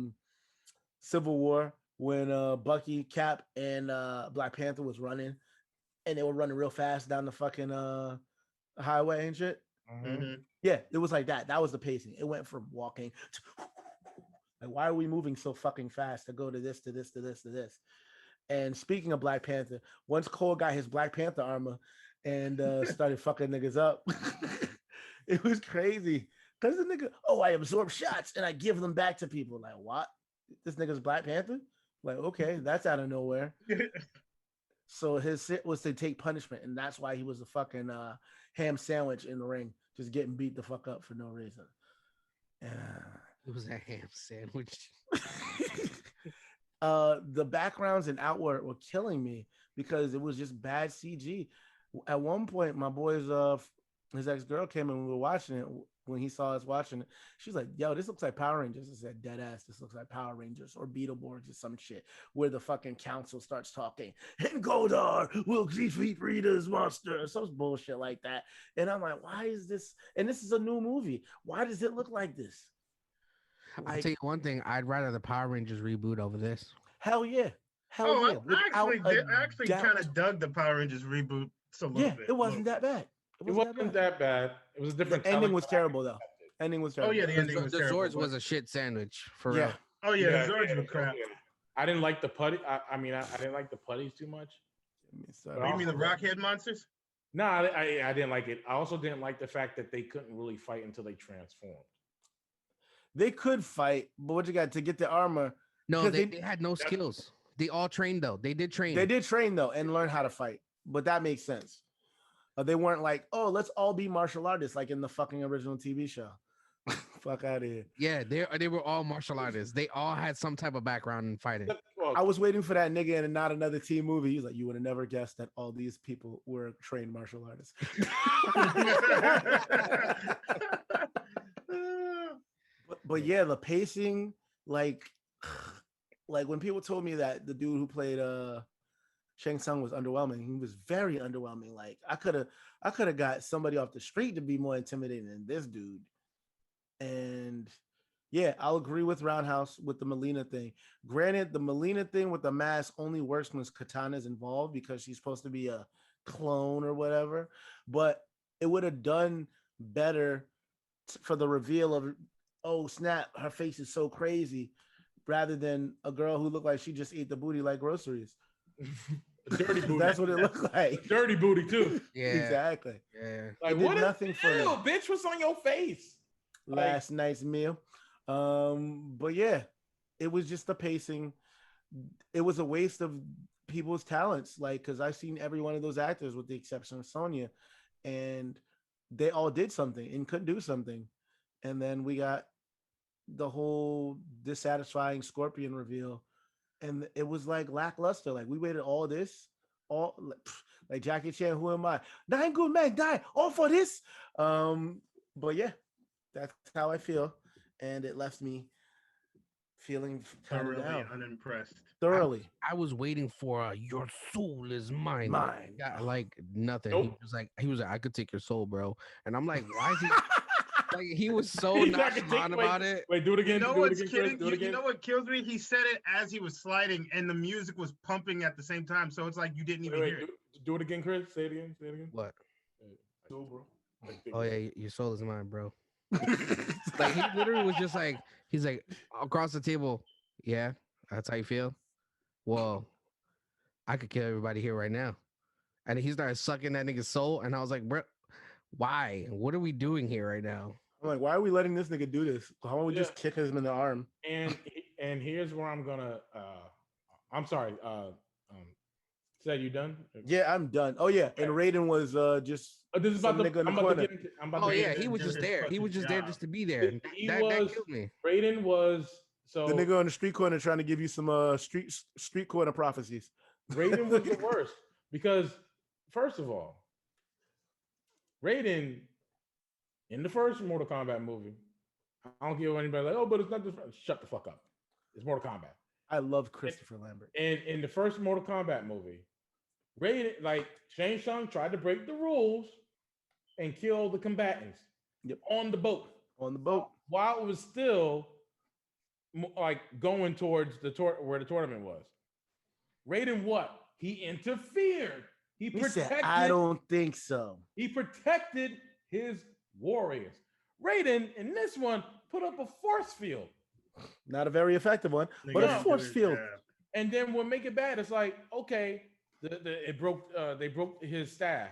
Civil War when Bucky, Cap, and Black Panther was running, and they were running real fast down the fucking highway and shit. Mhm. Yeah, it was like that. That was the pacing. It went from walking to like, why are we moving so fucking fast to go to this, to this, to this, to this? And speaking of Black Panther, once Cole got his Black Panther armor and started fucking niggas up, it was crazy. Because the nigga, I absorb shots and I give them back to people. Like, what? This nigga's Black Panther? Like, okay, that's out of nowhere. So his shit was to take punishment, and that's why he was a fucking ham sandwich in the ring, just getting beat the fuck up for no reason. It was a ham sandwich. The backgrounds and outward were killing me because it was just bad CG. At one point, my boy's his ex-girl came and we were watching it. When he saw us watching it, she's like, yo, this looks like Power Rangers. I said, dead ass, this looks like Power Rangers or Beetleborgs or some shit, where the fucking council starts talking, and Goldar will defeat Rita's monster, some bullshit like that. And I'm like, why is this? And this is a new movie. Why does it look like this? I'll tell you one thing, I'd rather the Power Rangers reboot over this. Hell yeah. Hell yeah. I actually kind of dug the Power Rangers reboot a little bit. It wasn't that bad. It wasn't that bad. It was a different. The ending was terrible, though. Ending was terrible. Oh yeah, the ending was terrible. The Zords was a shit sandwich for real. Oh yeah, the Zords were crap. I didn't like the putty. I mean, I didn't like the putties too much. Oh, you mean the Rockhead monsters? No, I didn't like it. I also didn't like the fact that they couldn't really fight until they transformed. They could fight, but what you got to get the armor? No, they had no skills. They all trained though. They did train. They did train though and learn how to fight, but that makes sense. They weren't like, oh, let's all be martial artists like in the fucking original TV show. Fuck out of here. Yeah, they were all martial artists. They all had some type of background in fighting. I was waiting for that nigga in Not Another Teen Movie. He's like, you would have never guessed that all these people were trained martial artists. but yeah, the pacing, like when people told me that the dude who played Shang Tsung was underwhelming, he was very underwhelming. Like I could have got somebody off the street to be more intimidating than this dude. And yeah, I'll agree with Roundhouse with the Melina thing. Granted, the Melina thing with the mask only works when Katana's involved because she's supposed to be a clone or whatever. But it would have done better for the reveal of, oh snap, her face is so crazy, rather than a girl who looked like she just ate the booty like groceries. Dirty booty. That's what it looked like. Dirty booty too. Yeah, exactly. Yeah. Like, what nothing for me. Bitch, what's on your face? Last night's meal. But yeah, it was just the pacing. It was a waste of people's talents. Like, because I've seen every one of those actors with the exception of Sonya and they all did something and could do something. And then we got the whole dissatisfying Scorpion reveal, and it was like lackluster. Like we waited all this, all like Jackie Chan. Who am I? Nine good men die all for this. But yeah, that's how I feel, and it left me feeling kind of Thoroughly down. unimpressed. Thoroughly I was waiting for your soul is mine. mine. Yeah, like nothing. Nope. He was like, I could take your soul, bro. And I'm like, why is he like he was so He's not gonna nonchalant about it. Wait, do it again. You know do it what's again, Chris, kidding? do it You again. know what kills me? He said it as he was sliding, and the music was pumping at the same time. So it's like you didn't even hear it. Do it again, Chris. Say it again. Say it again. What? Soul, bro. Oh yeah, your soul is mine, bro. Like he literally was just like, he's like across the table. Yeah, that's how you feel. Well, I could kill everybody here right now. And he started sucking that nigga's soul, and I was like, bro, why? What are we doing here right now? I'm like, why are we letting this nigga do this? Why don't we just kick him in the arm? And here's where I'm gonna. I'm sorry. Said you done? Yeah, I'm done. Oh yeah, and Raiden was just This is some about nigga in the I'm about corner. to get into. I'm about Oh to yeah, get he into- was just there. He was just there just to be there. He That was. killed me. Raiden was so. The nigga on the street corner trying to give you some street corner prophecies. Raiden was the worst because, first of all, Raiden in the first Mortal Kombat movie, I don't give anybody like, oh, but it's not this. Shut the fuck up. It's Mortal Kombat. I love Christopher Lambert. And in the first Mortal Kombat movie, Raiden, like Shang Tsung tried to break the rules and kill the combatants on the boat. On the boat. While it was still like going towards the where the tournament was. Raiden, what? He interfered. He protected. Said, I don't think so. He protected his warriors. Raiden in this one put up a force field. Not a very effective one, but a force field. And then what make it bad? It's like, okay, it broke. They broke his staff.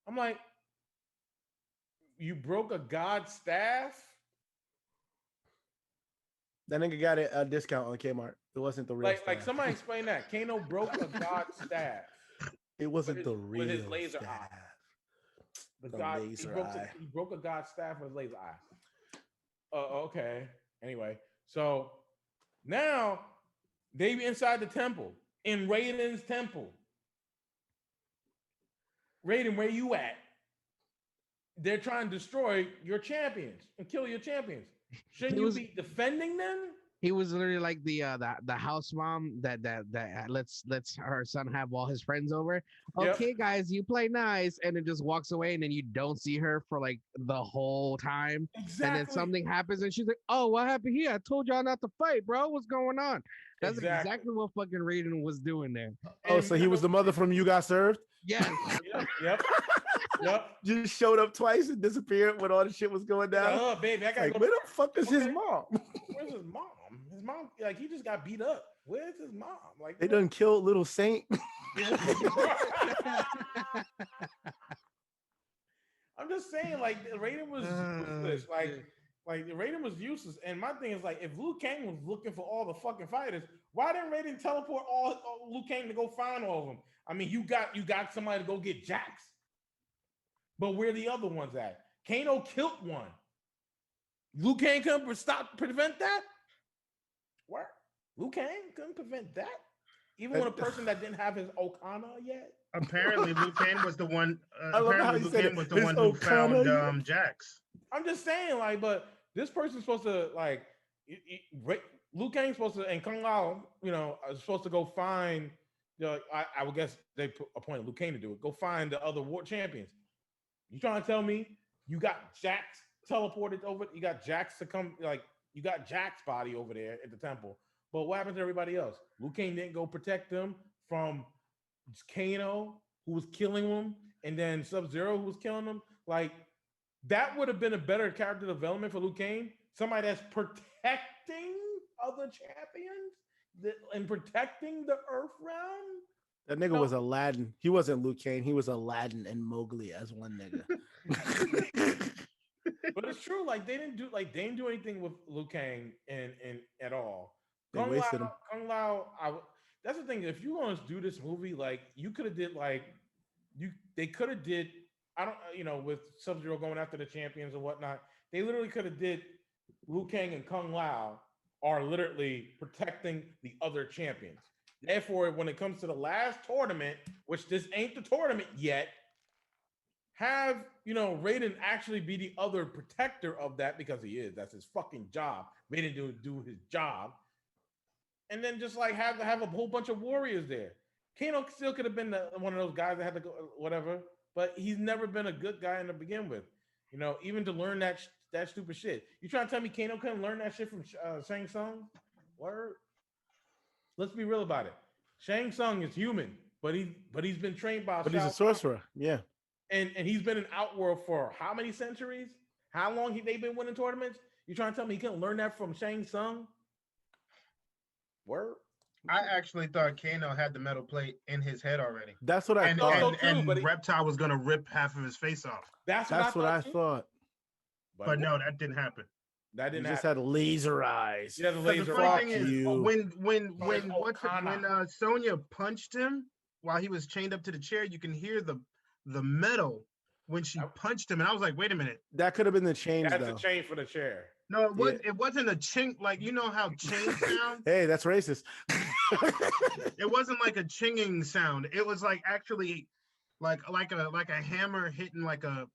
I'm like, you broke a god's staff? That nigga got a discount on Kmart. It wasn't the real. Like somebody explain that. Kano broke a god's staff. It wasn't the real. With his laser staff. eye. He broke a god's staff with his laser eye. Okay. Anyway, so now they inside the temple in Raiden's temple. Raiden, where you at? They're trying to destroy your champions and kill your champions. Shouldn't you be defending them? He was literally like the house mom that lets her son have all his friends over. Okay, guys, you play nice, and it just walks away, and then you don't see her for like the whole time. Exactly. And then something happens, and she's like, "Oh, what happened here? I told y'all not to fight, bro. What's going on?" That's exactly what fucking Raiden was doing there. Oh, so he was the mother from You Got Served? Yeah. Yep. Just showed up twice and disappeared when all the shit was going down. Oh, baby, I gotta like, go. Where the fuck is his mom? Where's his mom? His mom, like, he just got beat up. Where's his mom? Like, they done killed little Saint. I'm just saying, like, Raiden was useless. Like Raiden was useless. And my thing is, like, if Liu Kang was looking for all the fucking fighters, why didn't Raiden teleport all Liu Kang to go find all of them? I mean, you got somebody to go get Jax. But where the other ones at? Kano killed one. Liu Kang couldn't prevent that? What? Liu Kang couldn't prevent that? Even with a person that didn't have his Okana yet? Apparently, Liu Kang was the one. Apparently, Liu Kang was the one who found Jax. I'm just saying, like, but this person's supposed to, like, Liu Kang's supposed to, and Kung Lao, is supposed to go find, I would guess they appointed Liu Kang to do it. Go find the other war champions. You trying to tell me you got Jax teleported over? You got Jax to come, like, you got Jax's body over there at the temple. But what happened to everybody else? Liu Kang didn't go protect them from Kano, who was killing them, and then Sub-Zero, who was killing them. Like, that would have been a better character development for Liu Kang. Somebody that's protecting other champions and protecting the Earth realm. That nigga was Aladdin. He wasn't Liu Kang. He was Aladdin and Mowgli as one nigga. But it's true. Like, they didn't do anything with Liu Kang in at all. They wasted him. Kung Lao. That's the thing. If you want to do this movie, like, you could have did, like, they could have did I don't, with Sub-Zero going after the champions and whatnot, they literally could have did Liu Kang and Kung Lao are literally protecting the other champions. Therefore, when it comes to the last tournament, which this ain't the tournament yet, have Raiden actually be the other protector of that because he is. That's his fucking job. Raiden do his job, and then just like have a whole bunch of warriors there. Kano still could have been one of those guys that had to go whatever, but he's never been a good guy to begin with. Even to learn that stupid shit. You trying to tell me Kano couldn't learn that shit from Shang Tsung? Word. Let's be real about it. Shang Tsung is human, but he's been trained by. But he's a sorcerer. Yeah. And he's been in Outworld for how many centuries? How long they've been winning tournaments? You trying to tell me he couldn't learn that from Shang Tsung? Word. I actually thought Kano had the metal plate in his head already. That's what I thought. And Reptile was gonna rip half of his face off. That's what I thought. But no, that didn't happen. That didn't happen. Just had laser eyes. He had the laser eyes. When Sonya punched him while he was chained up to the chair, you can hear the metal when she punched him, and I was like, wait a minute. That could have been the chain. That's a chain for the chair. No, it wasn't a ching, like how chains sound. Hey, that's racist. It wasn't like a chinging sound. It was like actually like a hammer hitting like a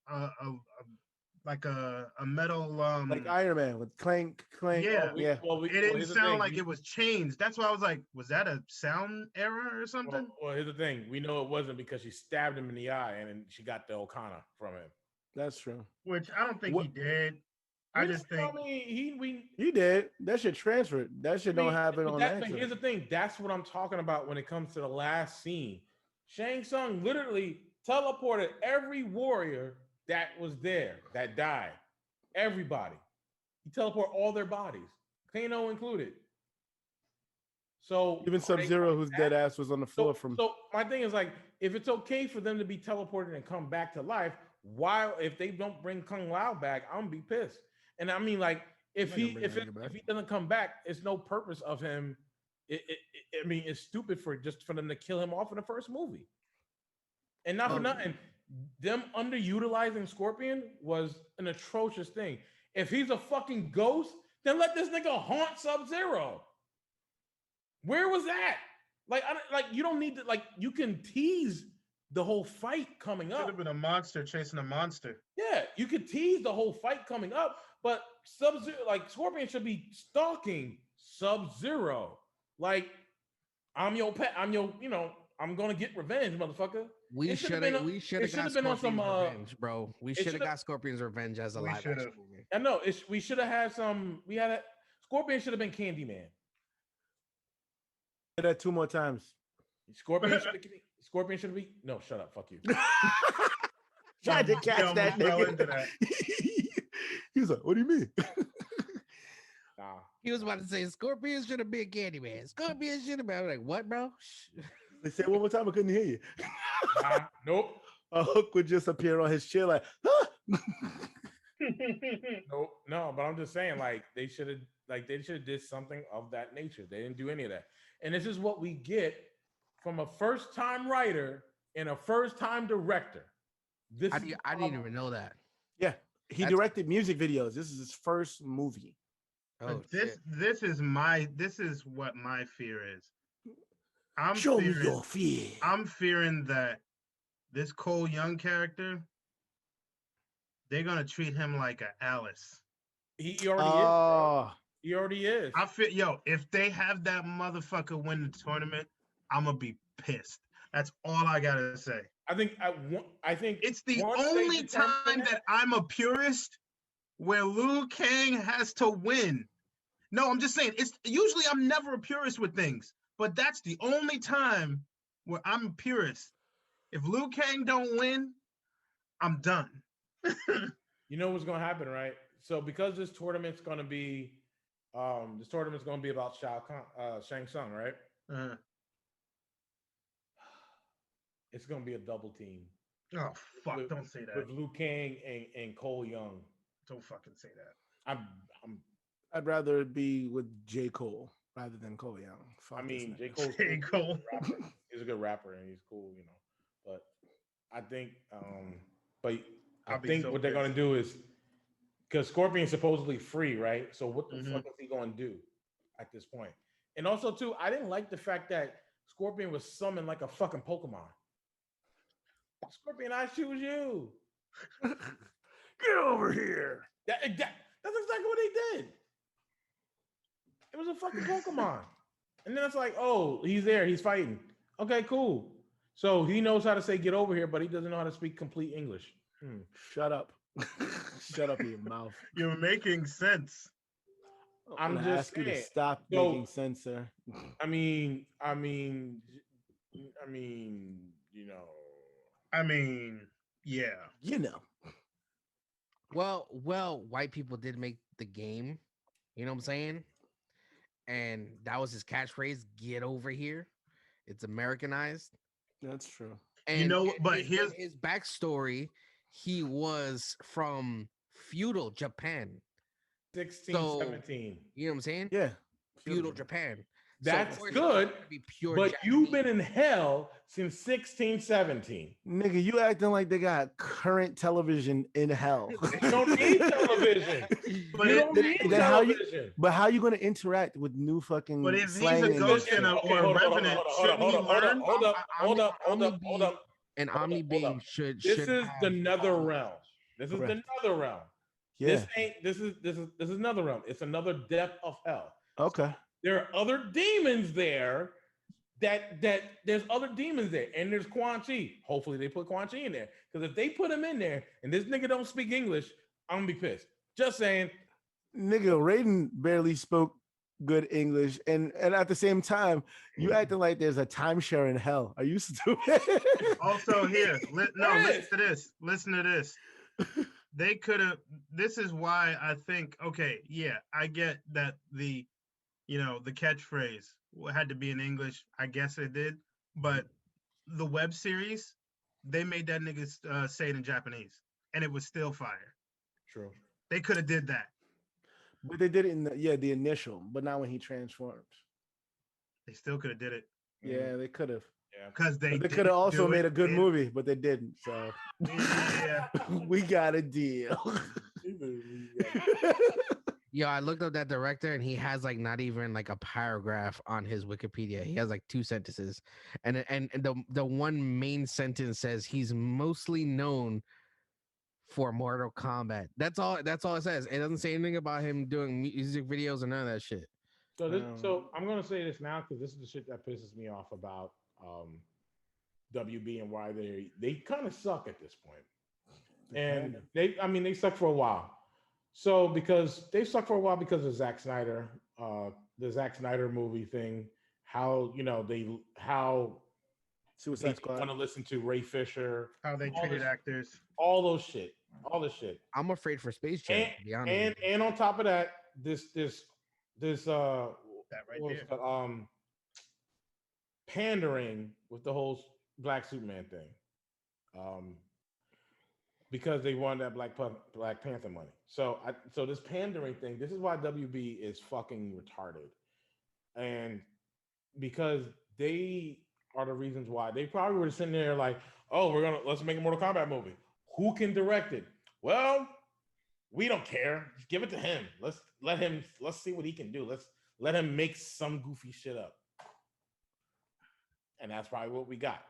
metal like Iron Man with clank. Yeah. It didn't sound like it was chains. That's why I was like, was that a sound error or something? Well, here's the thing. We know it wasn't because she stabbed him in the eye and then she got the Okana from him. That's true. Which I don't think he did. I just think he did. That shit transferred. That shit don't happen on that. But here's the thing. That's what I'm talking about when it comes to the last scene. Shang Tsung literally teleported every warrior that was there that died. Everybody. He teleported all their bodies, Kano included. So even Sub-Zero, whose dead ass was on the floor from. So my thing is like, if it's okay for them to be teleported and come back to life, why if they don't bring Kung Lao back, I'm gonna be pissed. And I mean, like, if he doesn't come back, it's no purpose of him. I mean, it's stupid for them to kill him off in the first movie. And not for nothing, them underutilizing Scorpion was an atrocious thing. If he's a fucking ghost, then let this nigga haunt Sub-Zero. Where was that? Like, you don't need to, like, you can tease the whole fight coming up. Should have been a monster chasing a monster. Yeah, you could tease the whole fight coming up, but Sub-Zero, like, Scorpion should be stalking Sub-Zero. Like, I'm your pet. I'm gonna get revenge, motherfucker. We should have got Scorpion's revenge, bro. We should have got Scorpion's revenge as a live action movie. I know. We should have had some. Scorpion should have been Candyman. Say that 2 more times. Scorpion should be. No, shut up. Fuck you. Tried to catch that nigga. He was like, "What do you mean?" Nah. He was about to say Scorpion should have been Candyman. Scorpion should have been. I was like, what, bro? They said one more time. I couldn't hear you. Nope. A hook would just appear on his chair, like, huh? Nope. No, but I'm just saying, like, they should have did something of that nature. They didn't do any of that. And this is what we get from a first-time writer and a first-time director. I didn't even know that. Yeah, he directed music videos. This is his first movie. Oh, this is what my fear is. Show me your fear. I'm fearing that this Cole Young character, they're gonna treat him like a Alice. He already is. Bro. He already is. I feel, if they have that motherfucker win the tournament, I'm gonna be pissed. That's all I gotta say. I think it's the only time that I'm a purist where Liu Kang has to win. No, I'm just saying, it's usually I'm never a purist with things, but that's the only time where I'm a purist. If Liu Kang don't win, I'm done. You know what's gonna happen, right? So because this tournament's gonna be about Shang Tsung, right? Uh-huh. It's gonna be a double team. Oh fuck! Don't say that. With Liu Kang and Cole Young. Don't fucking say that. I'd rather it be with J. Cole rather than Cole Young. Fuck, I mean, J. Cole. He's a good rapper and he's cool, But I think, But I I'll be think so what they're pissed. gonna do is because Scorpion's supposedly free, right? So what the Mhm. fuck is he gonna do at this point? And also, too, I didn't like the fact that Scorpion was summoned like a fucking Pokemon. Scorpion, I choose you. Get over here. That's exactly what he did. It was a fucking Pokemon. And then it's like, oh, he's there, he's fighting. Okay, cool. So he knows how to say get over here, but he doesn't know how to speak complete English. Shut up. Shut up in your mouth. You're making sense. I'm gonna just ask you to saying. stop So- making sense, sir. I mean, you know. I mean, yeah. You know. Well, white people did make the game. You know what I'm saying? And that was his catchphrase, get over here. It's Americanized. That's true. And But here's his backstory, he was from feudal Japan. 16, So, 17. You know what I'm saying? Yeah. Feudal Japan. So, That's of course, good, it's gonna be pure But you've Japanese. been in hell since 16, 17. Nigga, you acting like they got current television in hell. You don't need television. But You it- don't need then how you- television. But how you gonna interact with new fucking But if he's slang a and ghost shit? and a- or a revenant, shouldn't he learn? Hold up. An Hold omni up, hold being up. should This should is the have- nether realm. This is Correct. the nether realm. Yeah. This is another realm. It's another depth of hell. Okay. There are other demons there. That there's other demons there, and there's Quan Chi. Hopefully they put Quan Chi in there, because if they put him in there and this nigga don't speak English, I'm gonna be pissed. Just saying. Nigga, Raiden barely spoke good English, and at the same time, you acting like there's a timeshare in hell. Are you stupid? Also, here, There listen is. to this. Listen to this. They could have. This is why I think. Okay, yeah, I get that the catchphrase had to be in English. I guess it did, but the web series, they made that nigga say it in Japanese, and it was still fire. True. They could have did that. But they did it in the initial, but not when he transformed. They still could have did it Yeah, they could have. Yeah. because they They could have also do made it a good in- movie, but they didn't. So Yeah. we got a deal. Yo, I looked up that director and he has like not even like a paragraph on his Wikipedia. He has like 2 sentences. And the one main sentence says he's mostly known for Mortal Kombat. That's all it says. It doesn't say anything about him doing music videos or none of that shit. So I'm gonna say this now because this is the shit that pisses me off about WB and why they kind of suck at this point. And they suck for a while. So because they suck for a while because of Zack Snyder, the Zack Snyder movie thing, how Suicide they Squad. want to listen to Ray Fisher, How they all treated this- actors. all those shit, all this shit. I'm afraid for Space Jam, to be honest. And on top of that, this That right what was there. it, pandering with the whole Black Superman thing. Because they wanted that Black Panther money. So this pandering thing, this is why WB is fucking retarded. And because they are the reasons why they probably were sitting there like, oh, let's make a Mortal Kombat movie. Who can direct it? Well, we don't care. Just give it to him. Let's see what he can do. Let's let him make some goofy shit up. And that's probably what we got.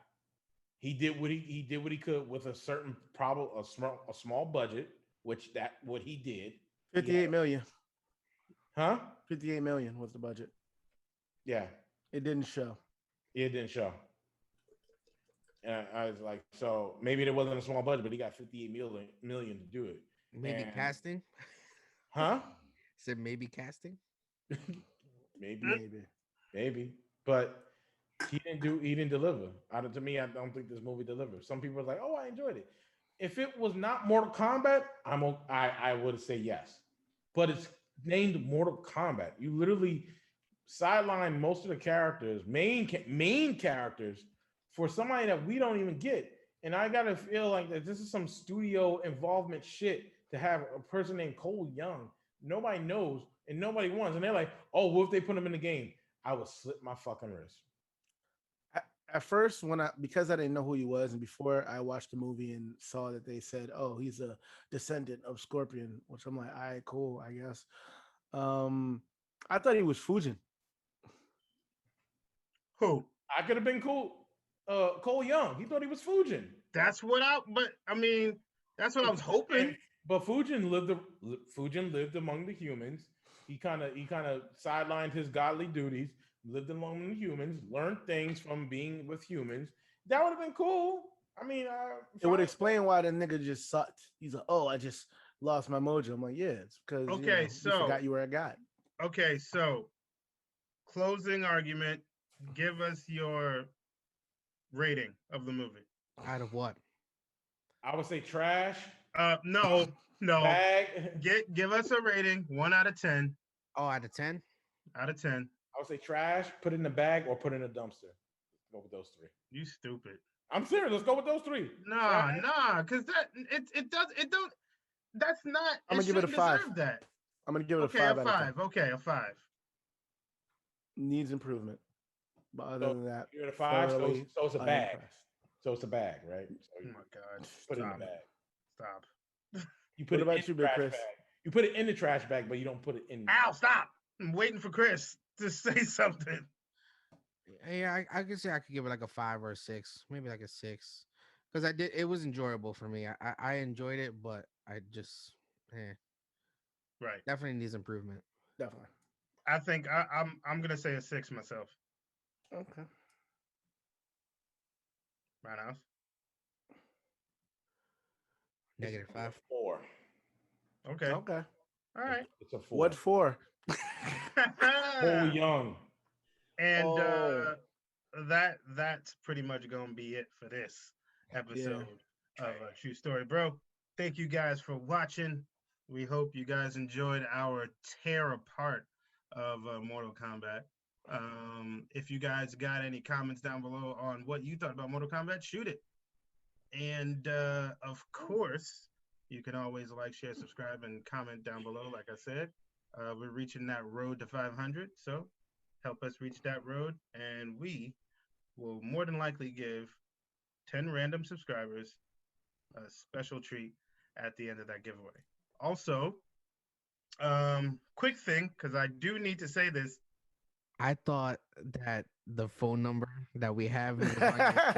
He did what he could with a certain a small budget, which what he did. 58 million. Huh? 58 million was the budget. Yeah. It didn't show. It didn't show. And I was like, so maybe there wasn't a small budget, but he got 58 million to do it. Maybe And- casting. Huh? Said maybe casting. Maybe. But he didn't deliver. To me, I don't think this movie delivered. Some people are like, oh, I enjoyed it. If it was not Mortal Kombat, I would say yes. But it's named Mortal Kombat. You literally sideline most of the characters, main characters, for somebody that we don't even get. And I gotta feel like that this is some studio involvement shit to have a person named Cole Young. Nobody knows and nobody wants. And they're like, oh, what if they put him in the game? I would slit my fucking wrist. At first, because I didn't know who he was, and before I watched the movie and saw that they said, "Oh, he's a descendant of Scorpion," which I'm like, "All right, cool, I guess." Um, I thought he was Fujin. Who? I could have been cool. Cole Young. He thought he was Fujin. That's what I mean, that's what I was hoping. But Fujin lived among the humans. He kind of sidelined his godly duties, lived among the humans, learned things from being with humans. That would have been cool. I mean, It would explain why the nigga just sucked. He's like, "Oh, I just lost my mojo." I'm like, "Yeah, it's because you forgot you were a god." Okay, so closing argument. Give us your rating of the movie. Out of what? I would say trash. No. Bag. Give us a rating. 1 out of 10. Oh, out of 10? Out of 10. I would say trash, put it in a bag, or put it in a dumpster. Go with those three. You stupid. I'm serious. Let's go with those three. Nah, because it don't. That's not. I'm gonna give it a 5. That. I'm gonna give it a 5. Okay, a 5. Okay, a 5. Needs improvement. But other than that, you're at a 5. So it's a bag. So it's a bag, right? So oh my god! Put it in the bag. Stop. You put what it about in you, the Big trash Chris? bag. You put it in the trash bag, but you don't put it in. Ow! Stop! I'm waiting for Chris to say something. Yeah, I could say I could give it like a 5 or a 6, maybe like a 6, because it was enjoyable for me. I enjoyed it, but I just Right. definitely needs improvement. Definitely. I think I'm gonna say a 6 myself. Okay. Roundhouse. -5. 4. Okay. Okay. All right. It's a 4. What for? Cole Young. And that's pretty much gonna be it for this episode of True Story, bro. Thank you guys for watching. We hope you guys enjoyed our tear apart of Mortal Kombat. If you guys got any comments down below on what you thought about Mortal Kombat, shoot it. And of course, you can always like, share, subscribe, and comment down below. Like I said, we're reaching that road to 500, so help us reach that road, and we will more than likely give 10 random subscribers a special treat at the end of that giveaway. Also, quick thing, because I do need to say this. I thought that the phone number that we have is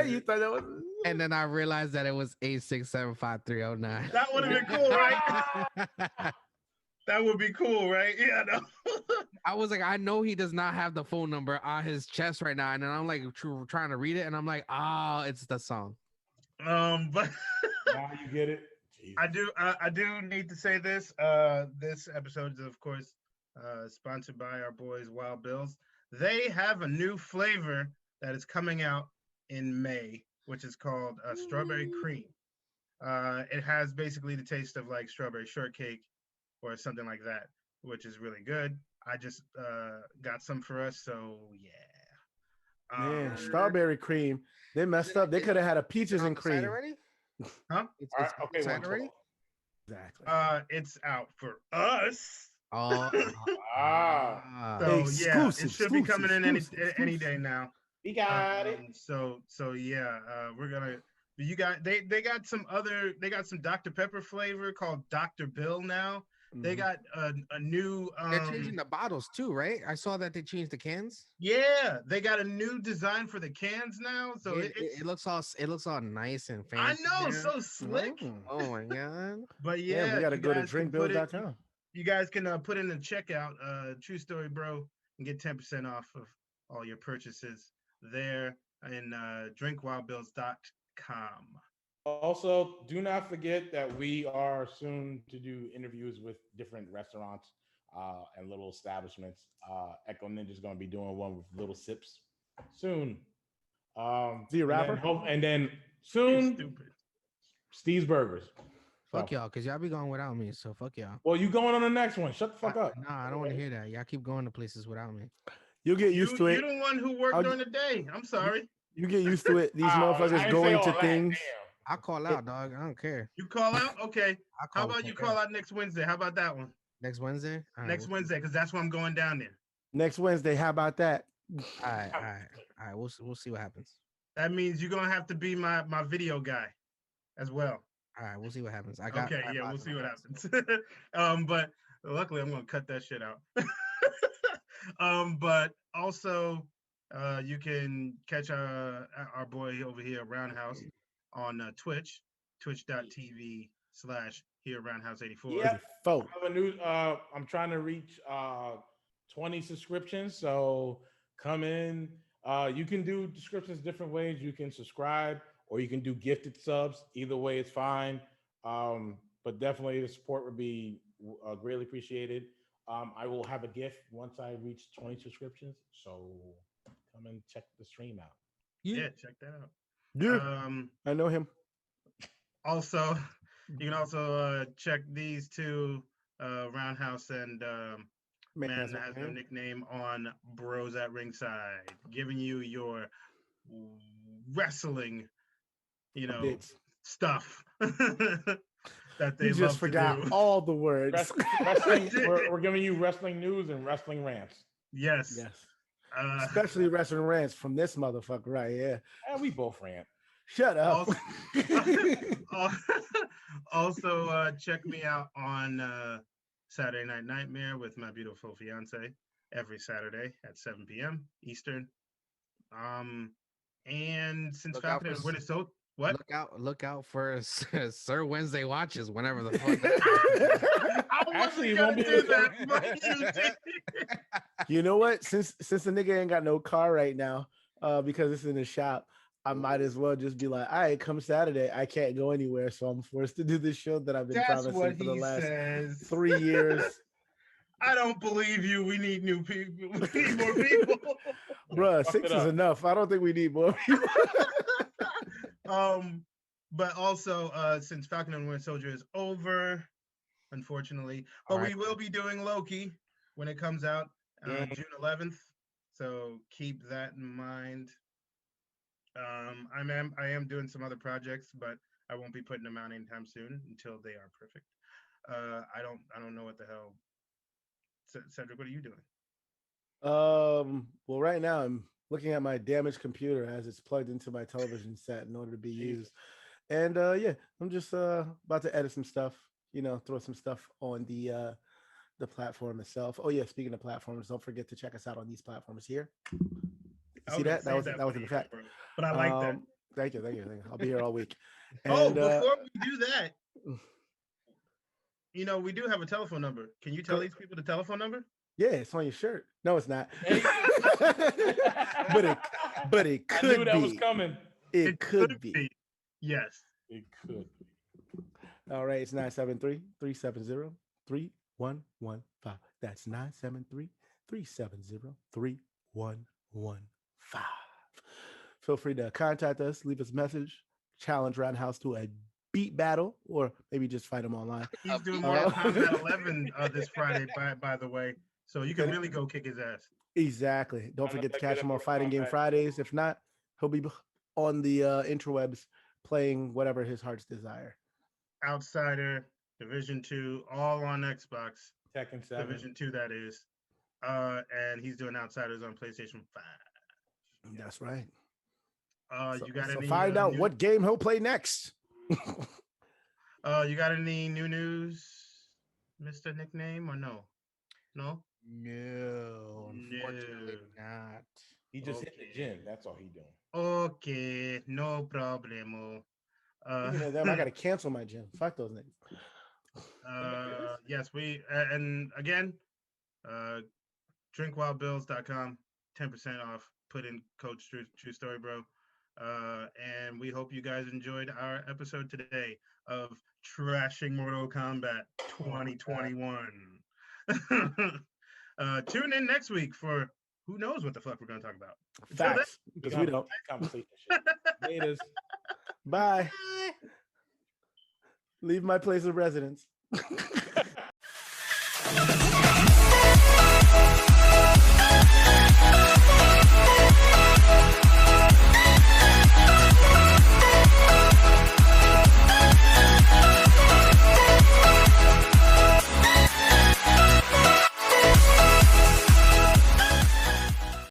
You thought that was, and then I realized that it was 8675309. That would have been cool, right? That would be cool, right? Yeah, no. I was like, I know he does not have the phone number on his chest right now, and then I'm like trying to read it, and I'm like, oh, it's the song. But Now you get it. Jesus. I do need to say this. This episode is, of course, sponsored by our boys Wild Bills. They have a new flavor that is coming out in May, which is called strawberry cream. It has basically the taste of like strawberry shortcake or something like that, which is really good. I just got some for us, so yeah. man, strawberry cream. They messed up. They could have had a peaches and cream. Already? Huh? It's Okay, outside already? Exactly. It's out for us. Oh, So yeah, it Exclusive, should be coming in any exclusive. day now. We got it. So yeah, we're gonna. You got they got some Dr. Pepper flavor called Dr. Bill now. They got a new. they're changing the bottles too, right? I saw that they changed the cans. Yeah, they got a new design for the cans now. So it looks all nice and I fancy. know, there. so slick. Oh my god! But yeah, we got to you go to guys can drinkbills.com. You guys can put in the checkout, True Story Bro, and get 10% off of all your purchases there in drinkwildbills.com. Also, do not forget that we are soon to do interviews with different restaurants and little establishments. Echo Ninja is going to be doing one with Little Sips soon. Is he a rapper? And then soon, Stupid. Steve's Burgers. Fuck y'all, cause y'all be going without me. So fuck y'all. Well, you going on the next one. Shut the fuck up. Nah, I don't want to hear that. Y'all keep going to places without me. You'll get used to it. You're the one who worked during the day. I'm sorry. You get used to it. These motherfuckers going to things. I'll call out, dog. I don't care. You call out? Okay. How about you call out out next Wednesday? How about that one? next Wednesday? All right, Next Wednesday, because that's when I'm going down there. Next Wednesday. How about that? All right. We'll see what happens. That means you're gonna have to be my video guy as well. All right, we'll see what happens. I got Okay, yeah, we'll tripods see in what my house. happens. But luckily, I'm gonna cut that shit out. But also, you can catch our boy over here, Roundhouse, on Twitch, twitch.tv/here Roundhouse 84. Yep. Folk. I have a new. I'm trying to reach 20 subscriptions. So come in. You can do subscriptions different ways. You can subscribe or you can do gifted subs. Either way, it's fine. But definitely the support would be greatly appreciated. I will have a gift once I reach 20 subscriptions. So come and check the stream out. Yeah, check that out. Yeah, I know him. Also, you can also check these two, Roundhouse and Man has That Has no No name. Nickname, on Bros at Ringside, giving you your wrestling, Bits. stuff that they You love just forgot to do. all the words. Wrestling. We're giving you wrestling news and wrestling rants. Yes. Yes. Uh, Especially wrestling rants from this motherfucker right here. And we both rant. Shut up. Also, check me out on Saturday Night Nightmare with my beautiful fiance every Saturday at 7 p.m. Eastern. And since Look out Falcon and for Winter Soldier, what? Look out for Sir Wednesday watches whenever the fuck. I Actually, it wasn't won't gonna be do that, but you did. You know what? Since the nigga ain't got no car right now, because it's in the shop, I might as well just be like, all right, come Saturday. I can't go anywhere, so I'm forced to do this show that I've been That's promising what for the he last says. 3 years. I don't believe you. We need new people. We need more people. Bruh, Fuck 6 it is up. enough. I don't think we need more people. But also, since Falcon and Winter Soldier is over, unfortunately, but All right. we will be doing Loki when it comes out June 11th. So keep that in mind. I am doing some other projects, but I won't be putting them out anytime soon until they are perfect. I don't know what the hell. Cedric, what are you doing? Well, right now I'm looking at my damaged computer as it's plugged into my television set in order to be used. And yeah, I'm just about to edit some stuff, throw some stuff on the platform itself. Oh yeah, speaking of platforms, don't forget to check us out on these platforms here. See that? That was an effect. Bro. But I like that. Thank you. I'll be here all week. Oh, And, before we do that, we do have a telephone number. Can you tell these people the telephone number? Yeah, it's on your shirt. No, it's not. but it could I knew that be. was coming. It could be. Yes. It could be. All right, it's 973-370-3115. That's 973-370-3115. Feel free to contact us, leave us a message, challenge Roundhouse to a beat battle, or maybe just fight him online. He's doing Mortal Kombat 11 this Friday, by the way. So you can really go kick his ass. Exactly. Don't forget to catch him on Fighting Game Fridays. If not, he'll be on the interwebs playing whatever his heart's desire. Outsider, Division 2, all on Xbox. Tekken 7. Division 2, that is. And he's doing Outsiders on PlayStation 5. That's right. You got any? Find out what game he'll play next. You got any new news, Mr. Nickname, or no? No, unfortunately not. He just hit the gym. That's all he doing. Okay, no problemo. Speaking of them, I gotta cancel my gym. Fuck those niggas. Yes, and again, drinkwildbills.com, 10% off. Put in code True Story Bro. And we hope you guys enjoyed our episode today of Trashing Mortal Kombat 2021. Tune in next week for who knows what the fuck we're going to talk about. Facts, because we don't. Conversation shit. Laters. Bye. Leave my place of residence.